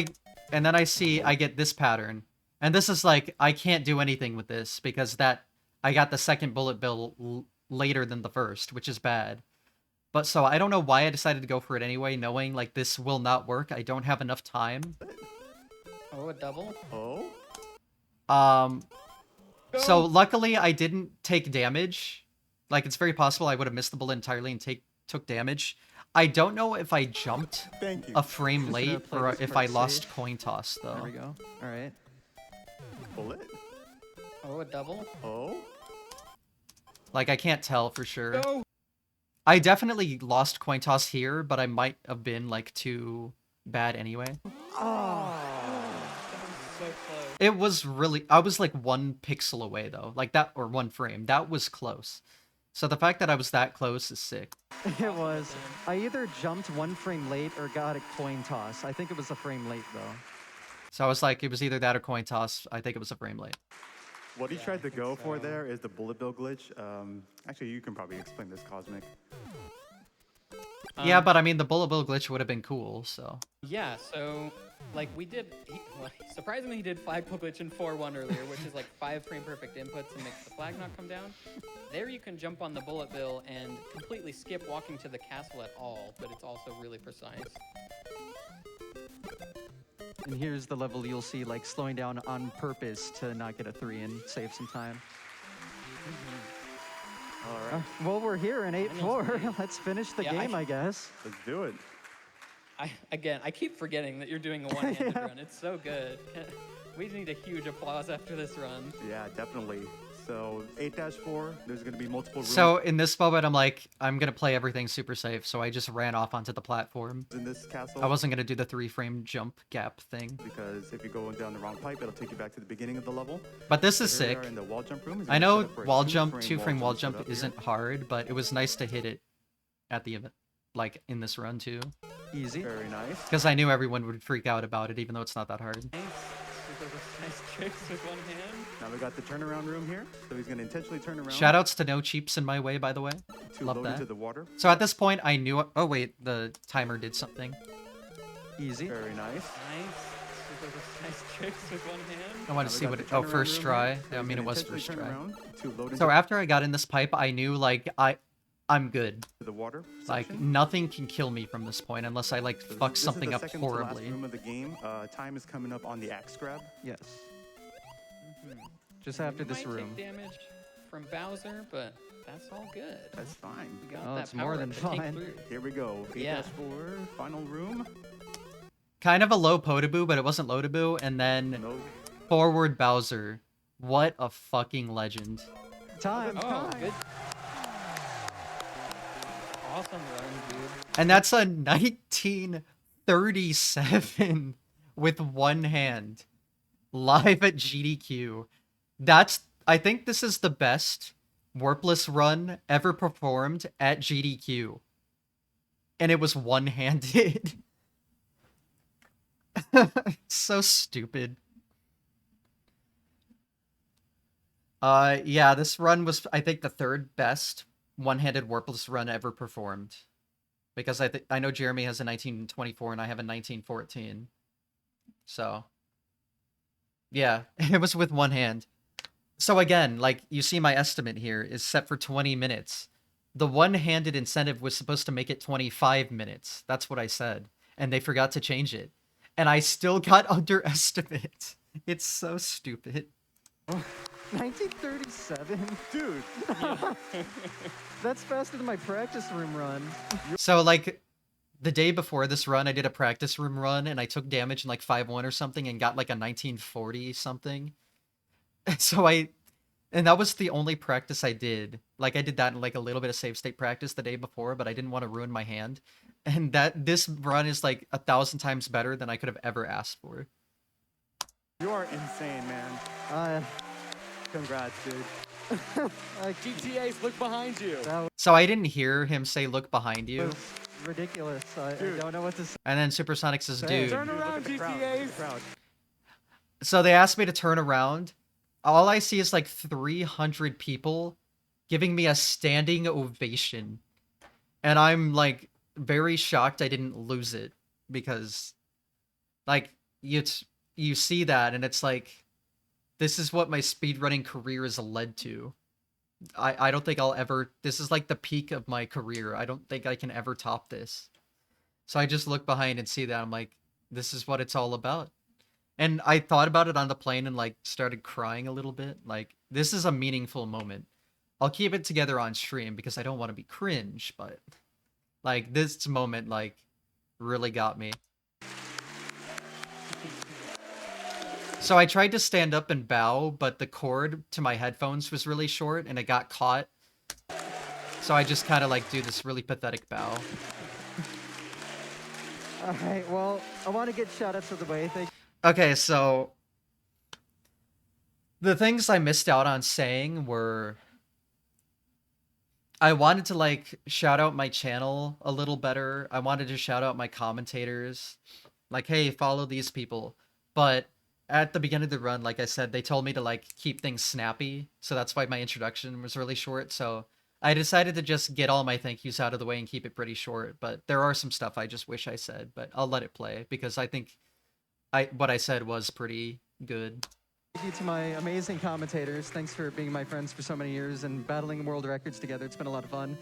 I see I get this pattern. And this is like, I can't do anything with this because I got the second bullet bill later than the first, which is bad. But so I don't know why I decided to go for it anyway, knowing like this will not work. I don't have enough time. Oh, a double? Oh? So luckily I didn't take damage. Like, it's very possible I would have missed the bullet entirely and took damage. I don't know if I jumped Thank you. a frame Just gonna late play or this if part I lost safe. coin toss There though. we go. All right. Bullet? Oh, a double? Oh? Like, I can't tell for sure. No! I definitely lost coin toss here, but I might have been like too bad anyway. So close. It was really, I was like 1 pixel away though, like that, or 1 frame. That was close. So the fact that I was that close is sick. It was. I either jumped 1 frame late or got a coin toss. I think it was a frame late though. So I was like, it was either that or coin toss. I think it was a frame late. What he Yeah, I tried to think go for so. there is the bullet bill glitch. Actually, you can probably explain this, Cosmic. Yeah, but I mean, the bullet bill glitch would have been cool, so. Yeah, so, like, surprisingly, he did flag pull glitch in 4-1 earlier, which is like 5 frame perfect inputs and makes the flag not come down. There you can jump on the bullet bill and completely skip walking to the castle at all, but it's also really precise. And here's the level you'll see like slowing down on purpose to not get a 3 and save some time. All right, Well, we're here in 8-4. Finals. Let's finish the Yeah, game, I guess. let's do it. I keep forgetting that you're doing a one-handed run. It's so good. We need a huge applause after this run. Yeah, definitely. So 8-4, there's going to be multiple rooms So in this moment, I'm like, I'm going to play everything super safe. So I just ran off onto the platform. in this castle. I wasn't going to do the 3 frame jump gap thing. Because if you go down the wrong pipe, it'll take you back to the beginning of the level. But this is So here we sick. are in the wall jump room. It's I gonna know set up for a wall jump, 2 frame wall setup jump here. isn't hard, but it was nice to hit it at the event, like in this run too. Easy. Very nice. Because I knew everyone would freak out about it, even though it's not that hard. Nice. Super precise tricks with one hand. Now we got the turnaround room here. So he's going to intentionally turn around Shoutouts to no cheaps in my way, by the way. to love load that. into the water. So at this point, I knew. Oh wait, the timer did something. Easy. Very nice. Nice. Super Nice tricks with one hand. I want to see what it, oh, first try. Yeah, I mean, it was first try. So So after I got in this pipe, I knew, like, I'm good. the water Like, section. nothing can kill me from this point unless I, like, fuck This something is the up second to last horribly. room of the game. Time is coming up on the axe grab. Yes. Just after You this might room. take damage from Bowser, but that's all good. That's fine. You got Oh, that it's more power than up to take fine. through. Here we go. 8-4, Yeah. final room. Kind of a low Potaboo, but it wasn't Lotaboo. And then No. forward Bowser. What a fucking legend. Time. Oh, good. Awesome run, dude. And that's a 1937 with one hand. Live at GDQ. I think this is the best warpless run ever performed at GDQ. And it was one-handed. So stupid. Yeah, this run was, I think, the third best one-handed warpless run ever performed. Because I know Jeremy has a 1924 and I have a 1914. So, yeah, it was with one hand. So again, like, you see my estimate here is set for 20 minutes. The one-handed incentive was supposed to make it 25 minutes. That's what I said. And they forgot to change it. And I still got underestimate. It's so stupid. 1937? Dude. That's faster than my practice room run. So, like, the day before this run, I did a practice room run, and I took damage in, like, 5-1 or something, and got, like, a 1940 something. And that was the only practice I did. Like, I did that in, like, a little bit of save state practice the day before, but I didn't want to ruin my hand. And this run is, like, 1,000 times better than I could have ever asked for. You are insane, man. Congrats, dude. GTAs, look behind you. That So I didn't hear him say, "Look behind you." was ridiculous. I don't know what to say. And then Supersonic says, "Dude." Turn Dude, look around, at the crowd. Look at the crowd. So they asked me to turn around. All I see is like 300 people giving me a standing ovation. And I'm like very shocked I didn't lose it because like you see that and it's like this is what my speedrunning career has led to. I don't think I'll ever, this is like the peak of my career. I don't think I can ever top this. So I just look behind and see that. I'm like, this is what it's all about. And I thought about it on the plane and like started crying a little bit. Like, this is a meaningful moment. I'll keep it together on stream because I don't want to be cringe, but like this moment like really got me. So I tried to stand up and bow, but the cord to my headphones was really short and it got caught. So I just kind of like do this really pathetic bow. All right, well, I want to get shout-outs of the way. Thank Okay, so the things I missed out on saying were I wanted to like shout out my channel a little better. I wanted to shout out my commentators. Like, hey, follow these people. But at the beginning of the run, like I said, they told me to like keep things snappy. So that's why my introduction was really short. So I decided to just get all my thank yous out of the way and keep it pretty short. But there are some stuff I just wish I said, but I'll let it play because I think what I said was pretty good. you to my amazing commentators. Thanks for being my friends for so many years and battling world records together. It's been a lot of fun.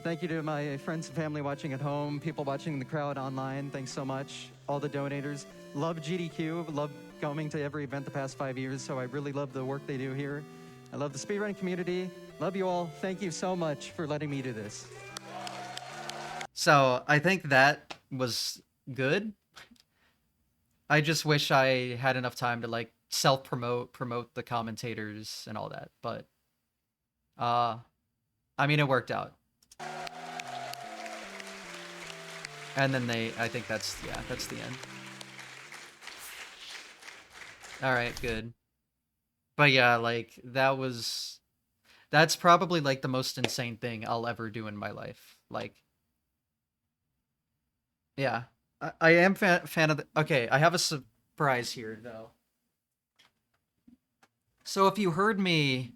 Thank you to my friends and family watching at home, people watching in the crowd online. Thanks so much. All the donators. Love GDQ. Love coming to every event the past 5 years, so I really love the work they do here. I love the speedrun community. Love you all. Thank you so much for letting me do this. So I think that was good. I just wish I had enough time to like promote the commentators and all that, but I mean it worked out. And then I think that's the end. All right, good. But yeah, like that's probably like the most insane thing I'll ever do in my life. Like, yeah, I am fan of the, okay, I have a surprise here though. So if you heard me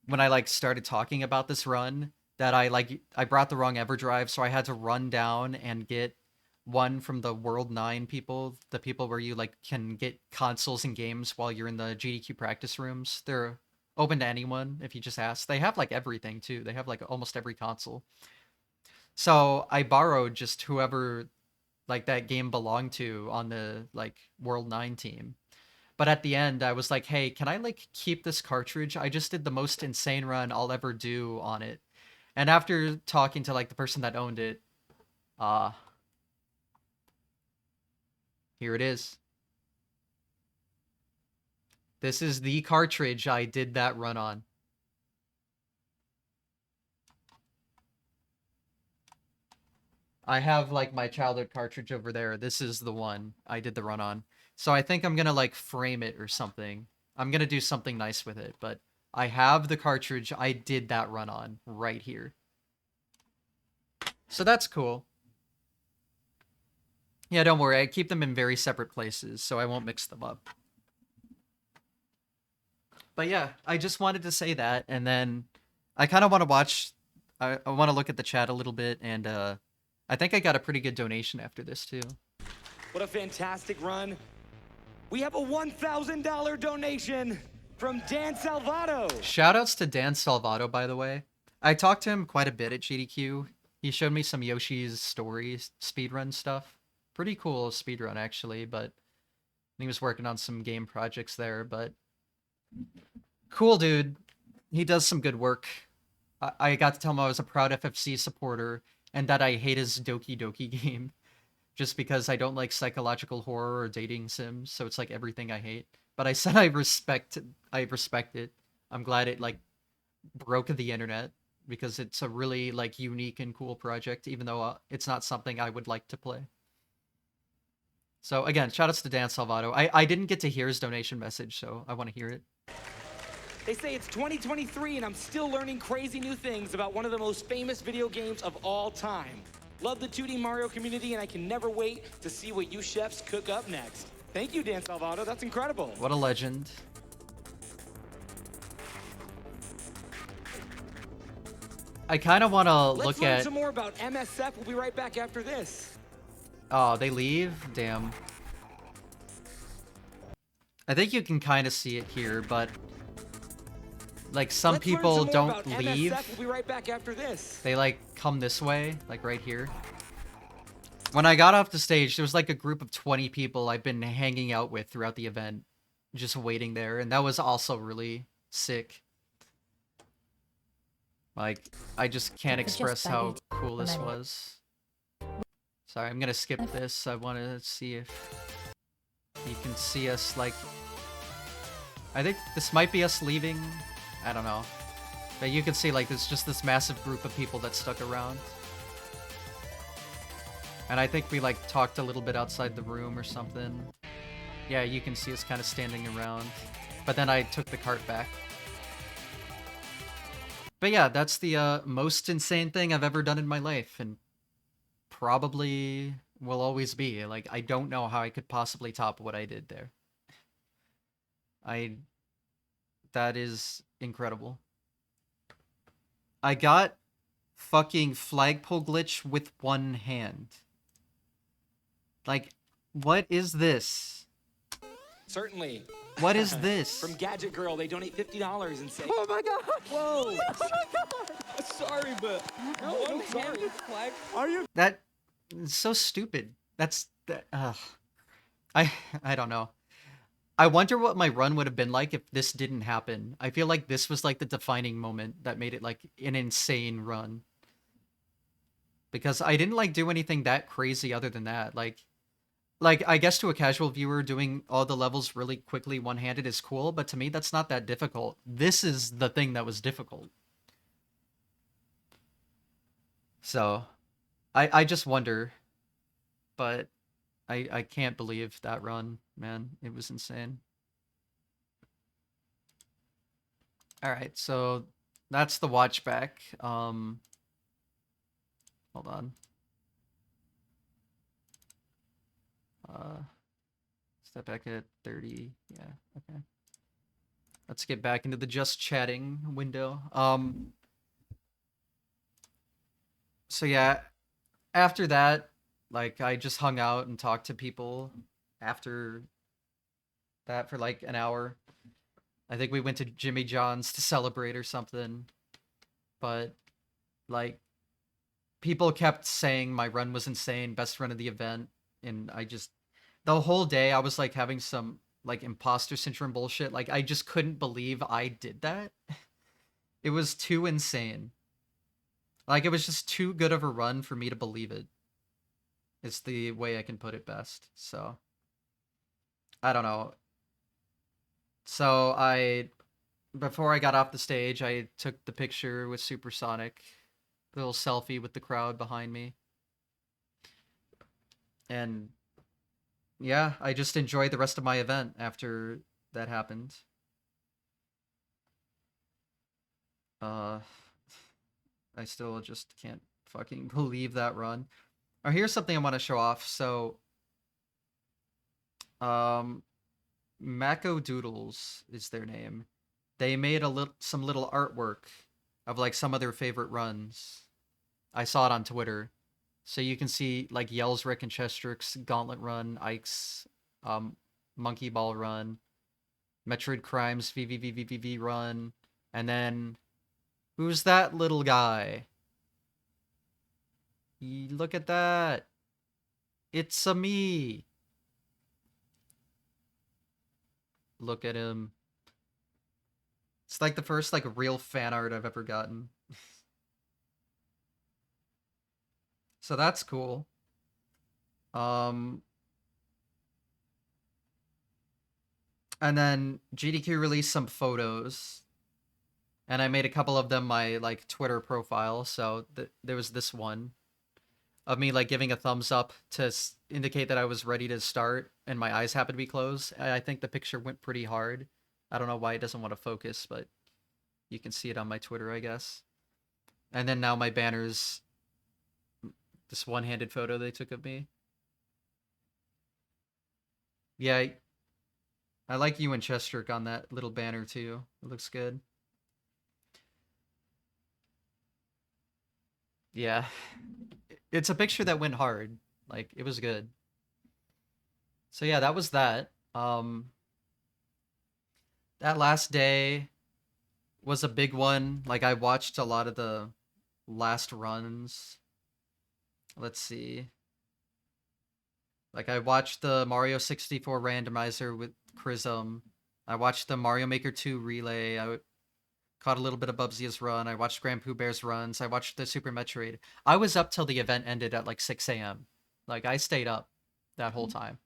when I like started talking about this run, that I brought the wrong EverDrive, so I had to run down and get one from the World 9 people, the people where you like can get consoles and games while you're in the GDQ practice rooms. They're open to anyone if you just ask. They have like everything too. They have like almost every console. So I borrowed just whoever like that game belonged to on the like World 9 team. But at the end, I was like, hey, can I like keep this cartridge? I just did the most insane run I'll ever do on it. And after talking to like the person that owned it, here it is. This is the cartridge I did that run on. I have like my childhood cartridge over there. This is the one I did the run on. So I think I'm gonna like frame it or something. I'm gonna do something nice with it, but I have the cartridge I did that run on right here. So that's cool. Yeah, don't worry. I keep them in very separate places, so I won't mix them up. But yeah, I just wanted to say that, and then I kind of want to watch... I want to look at the chat a little bit, and I think I got a pretty good donation after this, too. What a fantastic run. We have a $1,000 donation from Dan Salvato. Shoutouts to Dan Salvato, by the way. I talked to him quite a bit at GDQ. He showed me some Yoshi's stories, speedrun stuff. Pretty cool speedrun, actually, but he was working on some game projects there, but cool dude. He does some good work. I got to tell him I was a proud FFC supporter and that I hate his Doki Doki game just because I don't like psychological horror or dating sims, so it's like everything I hate. But I said I respect it. I'm glad it like broke the internet because it's a really like unique and cool project, even though it's not something I would like to play. So again, shoutouts to Dan Salvato. I didn't get to hear his donation message, so I want to hear it. They say it's 2023 and I'm still learning crazy new things about one of the most famous video games of all time. Love the 2D Mario community and I can never wait to see what you chefs cook up next. Thank you, Dan Salvato. That's incredible. What a legend. I kind of want to look Let's learn at... some more about MSF. We'll be right back after this. Oh, they leave? Damn. I think you can kind of see it here, but like some people don't leave. MSF. We'll be right back after this. They like come this way, like right here. When I got off the stage, there was like a group of 20 people I've been hanging out with throughout the event, just waiting there, and that was also really sick. Like, I just can't express how cool this was. Sorry, I'm gonna skip this. I want to see if you can see us, like... I think this might be us leaving. I don't know. But you can see, like, there's just this massive group of people that stuck around. And I think we, like, talked a little bit outside the room or something. Yeah, you can see us kind of standing around. But then I took the cart back. But yeah, that's the most insane thing I've ever done in my life. And probably will always be. Like, I don't know how I could possibly top what I did there. That is incredible. I got fucking flagpole glitch with one hand. Like, what is this? Certainly. What is this? From Gadget Girl, they donate $50 and say... Oh my god! Whoa! Oh my god! Sorry, but... No, one-handed flag. Are you? That is so stupid. That's... I don't know. I wonder what my run would have been like if this didn't happen. I feel like this was like the defining moment that made it like an insane run. Because I didn't like do anything that crazy other than that. Like I guess to a casual viewer, doing all the levels really quickly one-handed is cool, but to me that's not that difficult. This is the thing that was difficult. So, I just wonder, but I can't believe that run, man. It was insane. Alright, so that's the Watchback. Hold on. Step back at 30. Yeah, okay. Let's get back into the just chatting window. So yeah, after that, Like, I just hung out and talked to people after that for like an hour. I think we went to Jimmy John's to celebrate or something. But, like, people kept saying my run was insane, best run of the event. And the whole day I was like having some like imposter syndrome bullshit. Like, I just couldn't believe I did that. It was too insane. Like, it was just too good of a run for me to believe it. It's the way I can put it best. So, I don't know. So, before I got off the stage, I took the picture with Supersonic, little selfie with the crowd behind me. And yeah, I just enjoyed the rest of my event after that happened. I still just can't fucking believe that run. Oh, here's something I want to show off. So, Mako Doodles is their name. They made some little artwork of like some of their favorite runs. I saw it on Twitter. So you can see like Yell's Rick and Chestrick's Gauntlet Run, Ike's Monkey Ball Run, Metroid Crimes VVVVV Run, and then who's that little guy? Look at that. It's a me. Look at him. It's like the first like real fan art I've ever gotten. So that's cool. And then GDQ released some photos, and I made a couple of them my like Twitter profile. So there was this one of me like giving a thumbs up to indicate that I was ready to start, and my eyes happened to be closed. I think the picture went pretty hard. I don't know why it doesn't want to focus, but you can see it on my Twitter, I guess. And then now my banner's this one-handed photo they took of me. Yeah, I like you and Chestrick on that little banner too. It looks good. Yeah. It's a picture that went hard. Like, it was good. So yeah, that was that. That last day was a big one. Like, I watched a lot of the last runs. Let's see. Like, I watched the Mario 64 randomizer with Chrism. I watched the Mario Maker 2 relay. I caught a little bit of Bubsia's run. I watched Grand Pooh Bear's runs. I watched the Super Metroid. I was up till the event ended at like 6 a.m. Like, I stayed up that whole time.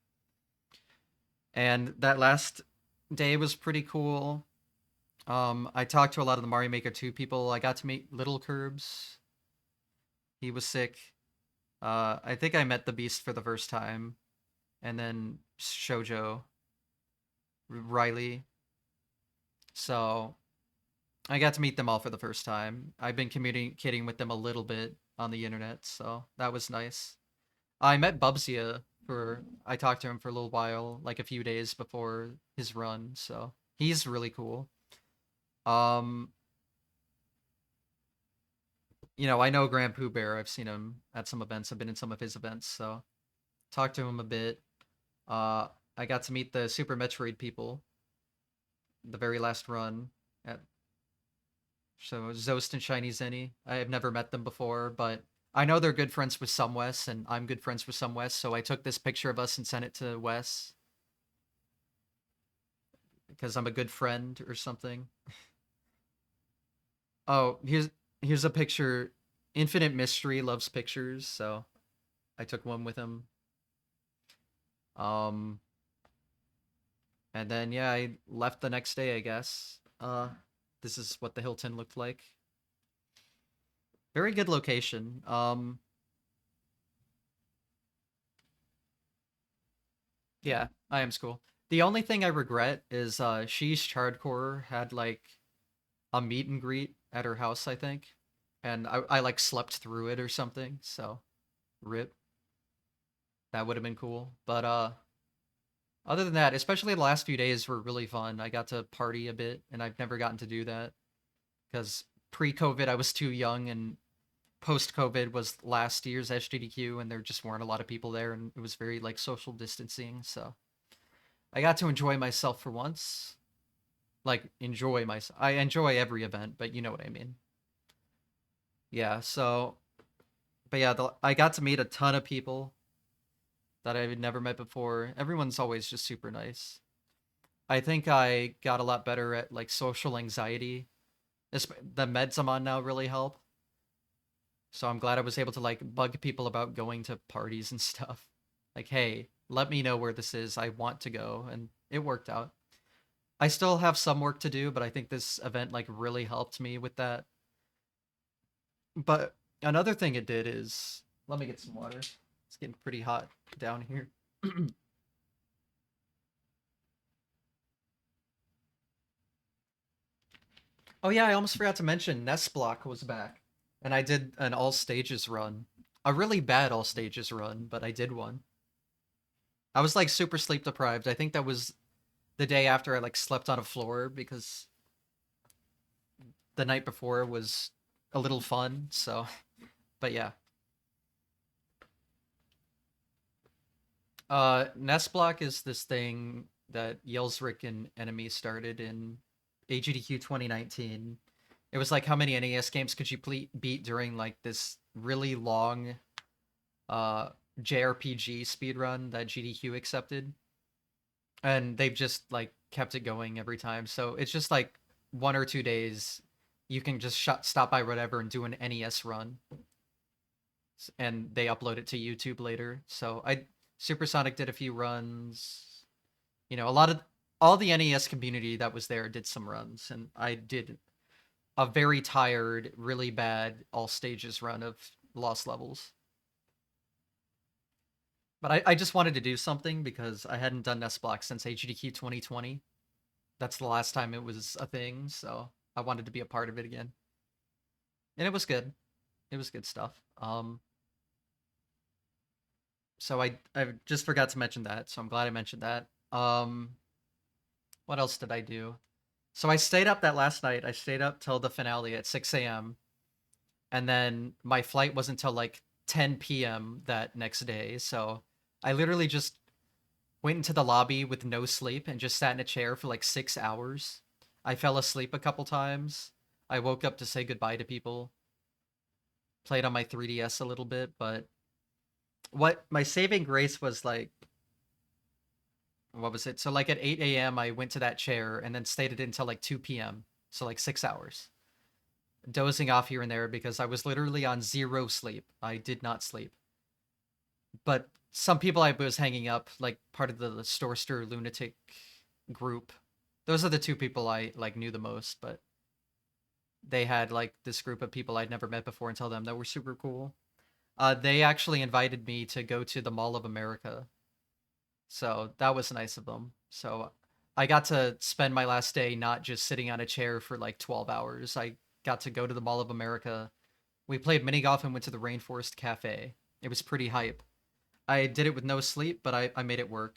And that last day was pretty cool. I talked to a lot of the Mario Maker 2 people. I got to meet Little Curbs. He was sick. I think I met the Beast for the first time. And then Shoujo. Riley. So I got to meet them all for the first time. I've been communicating with them a little bit on the internet, so that was nice. I met Bubsia I talked to him for a little while, like a few days before his run, so he's really cool. You know, I know Grand Pooh Bear. I've seen him at some events. I've been in some of his events, so talked to him a bit. I got to meet the Super Metroid people. The very last run at Zost and Shiny Zenny. I have never met them before, but I know they're good friends with some Wes, and I'm good friends with some Wes, so I took this picture of us and sent it to Wes. Because I'm a good friend or something. Oh, here's a picture. Infinite Mystery loves pictures, so I took one with him. And then yeah, I left the next day, I guess. This is what the Hilton looked like. Very good location. Yeah, I am school. The only thing I regret is Sheesh Hardcore had like a meet and greet at her house, I think. And I like slept through it or something, so rip. That would have been cool. But other than that, especially the last few days were really fun. I got to party a bit, and I've never gotten to do that. Because pre-COVID, I was too young and post-COVID was last year's SGDQ, and there just weren't a lot of people there, and it was very like social distancing. So I got to enjoy myself for once. Like enjoy myself. I enjoy every event, but you know what I mean. Yeah. So, but yeah, I got to meet a ton of people that I've never met before. Everyone's always just super nice. I think I got a lot better at like social anxiety. The meds I'm on now really help. So I'm glad I was able to like bug people about going to parties and stuff. Like, hey, let me know where this is. I want to go. And it worked out. I still have some work to do, but I think this event like really helped me with that. But another thing it did is, let me get some water. It's getting pretty hot down here. Oh yeah, I almost forgot to mention Nest Block was back. And I did an all stages run. A really bad all stages run, but I did one. I was like super sleep deprived. I think that was the day after I like slept on a floor because the night before was a little fun, so but yeah. Nest Block is this thing that Yelsrick and Enemy started in AGDQ 2019. It was like how many NES games could you beat during like this really long JRPG speedrun that GDQ accepted. And they've just like kept it going every time. So it's just like 1 or 2 days you can just stop by whatever and do an NES run. And they upload it to YouTube later. So Supersonic did a few runs. You know, all the NES community that was there did some runs, and I did a very tired, really bad all stages run of Lost Levels. But I just wanted to do something because I hadn't done Nest Block since AGDQ 2020. That's the last time it was a thing, so I wanted to be a part of it again. And it was good. It was good stuff. So I just forgot to mention that, so I'm glad I mentioned that. What else did I do? So I stayed up that last night. I stayed up till the finale at 6 a.m. And then my flight wasn't until like 10 p.m. that next day. So I literally just went into the lobby with no sleep and just sat in a chair for like 6 hours. I fell asleep a couple times. I woke up to say goodbye to people. Played on my 3DS a little bit, but what my saving grace was like, what was it? So like at 8 a.m. I went to that chair and then stayed it until like 2 p.m. So like 6 hours. Dozing off here and there because I was literally on zero sleep. I did not sleep. But some people I was hanging up, like part of the Storster lunatic group. Those are the two people I like knew the most, but they had like this group of people I'd never met before until them that were super cool. They actually invited me to go to the Mall of America. So that was nice of them. So I got to spend my last day not just sitting on a chair for like 12 hours. I got to go to the Mall of America. We played mini golf and went to the Rainforest Cafe. It was pretty hype. I did it with no sleep, but I made it work.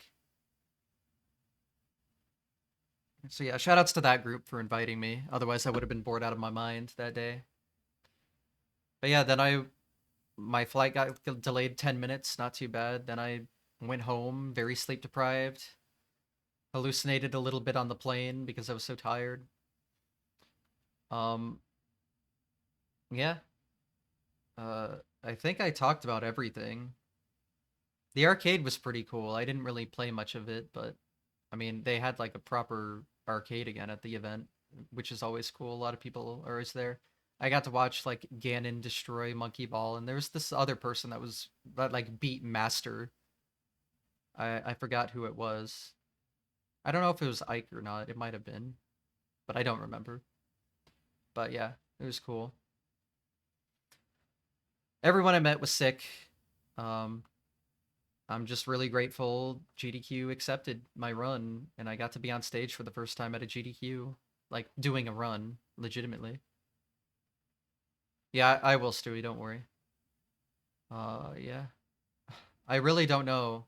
So yeah, shout outs to that group for inviting me. Otherwise I would have been bored out of my mind that day. But yeah, then my flight got delayed 10 minutes, not too bad. Then I went home, very sleep deprived. Hallucinated a little bit on the plane because I was so tired. Yeah. I think I talked about everything. The arcade was pretty cool. I didn't really play much of it, but I mean, they had like a proper arcade again at the event, which is always cool. A lot of people are always there. I got to watch like Ganon destroy Monkey Ball, and there was this other person that like beat Master. I forgot who it was. I don't know if it was Ike or not. It might have been, but I don't remember. But yeah, it was cool. Everyone I met was sick. I'm just really grateful GDQ accepted my run, and I got to be on stage for the first time at a GDQ, like doing a run, legitimately. Yeah, I will, Stewie, don't worry. Yeah. I really don't know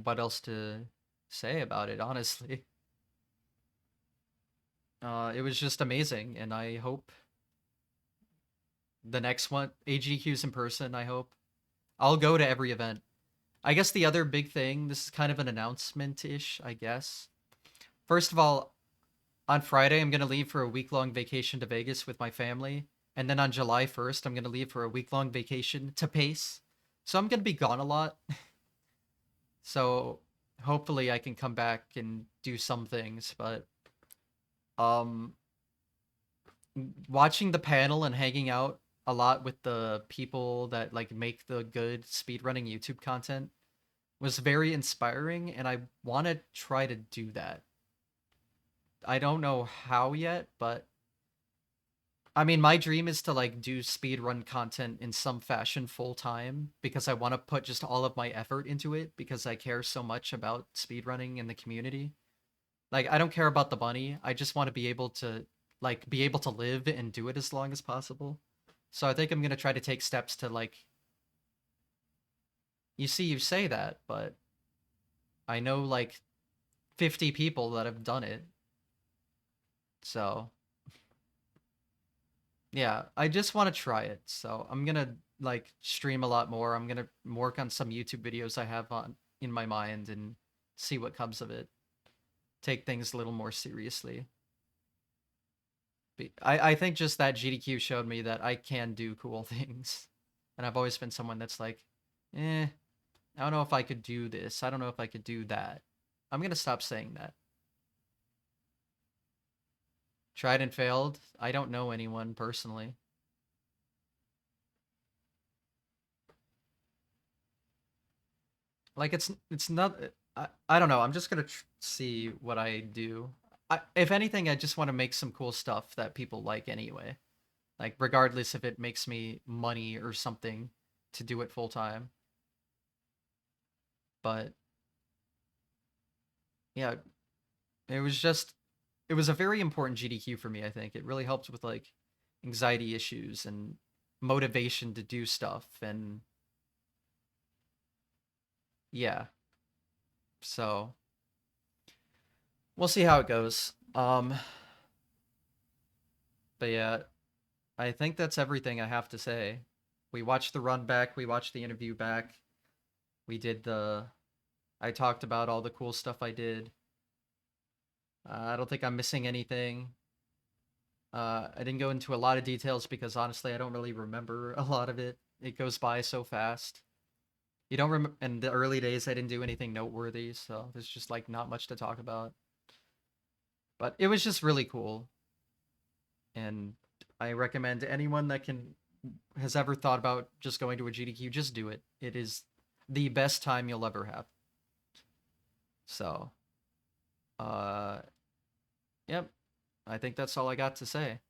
what else to say about it, honestly. It was just amazing, and I hope the next one, AGDQ's in person, I hope. I'll go to every event. I guess the other big thing, this is kind of an announcement-ish, I guess. First of all, on Friday, I'm going to leave for a week-long vacation to Vegas with my family. And then on July 1st, I'm going to leave for a week-long vacation to Pace. So I'm going to be gone a lot. So hopefully I can come back and do some things. But watching the panel and hanging out a lot with the people that like make the good speedrunning YouTube content was very inspiring, and I want to try to do that. I don't know how yet, but I mean, my dream is to like do speedrun content in some fashion full time, because I want to put just all of my effort into it because I care so much about speedrunning and the community. Like, I don't care about the money. I just want to be able to live and do it as long as possible. So I think I'm going to try to take steps to like, you see, you say that, but I know like 50 people that have done it. So yeah, I just want to try it. So I'm going to like stream a lot more. I'm going to work on some YouTube videos I have in my mind and see what comes of it. Take things a little more seriously. I think just that GDQ showed me that I can do cool things. And I've always been someone that's like, I don't know if I could do this. I don't know if I could do that. I'm going to stop saying that. Tried and failed? I don't know anyone personally. Like, it's not... I don't know. I'm just going to see what I do. If anything, I just want to make some cool stuff that people like anyway. Like, regardless if it makes me money or something to do it full time. But yeah, it was a very important GDQ for me, I think. It really helped with like anxiety issues and motivation to do stuff, and yeah. So we'll see how it goes. But yeah, I think that's everything I have to say. We watched the run back, we watched the interview back. I talked about all the cool stuff I did. I don't think I'm missing anything. I didn't go into a lot of details because honestly, I don't really remember a lot of it. It goes by so fast. You don't remember, in the early days, I didn't do anything noteworthy, so there's just like not much to talk about. But it was just really cool. And I recommend anyone that has ever thought about just going to a GDQ, just do it. It is the best time you'll ever have. So, yep. I think that's all I got to say.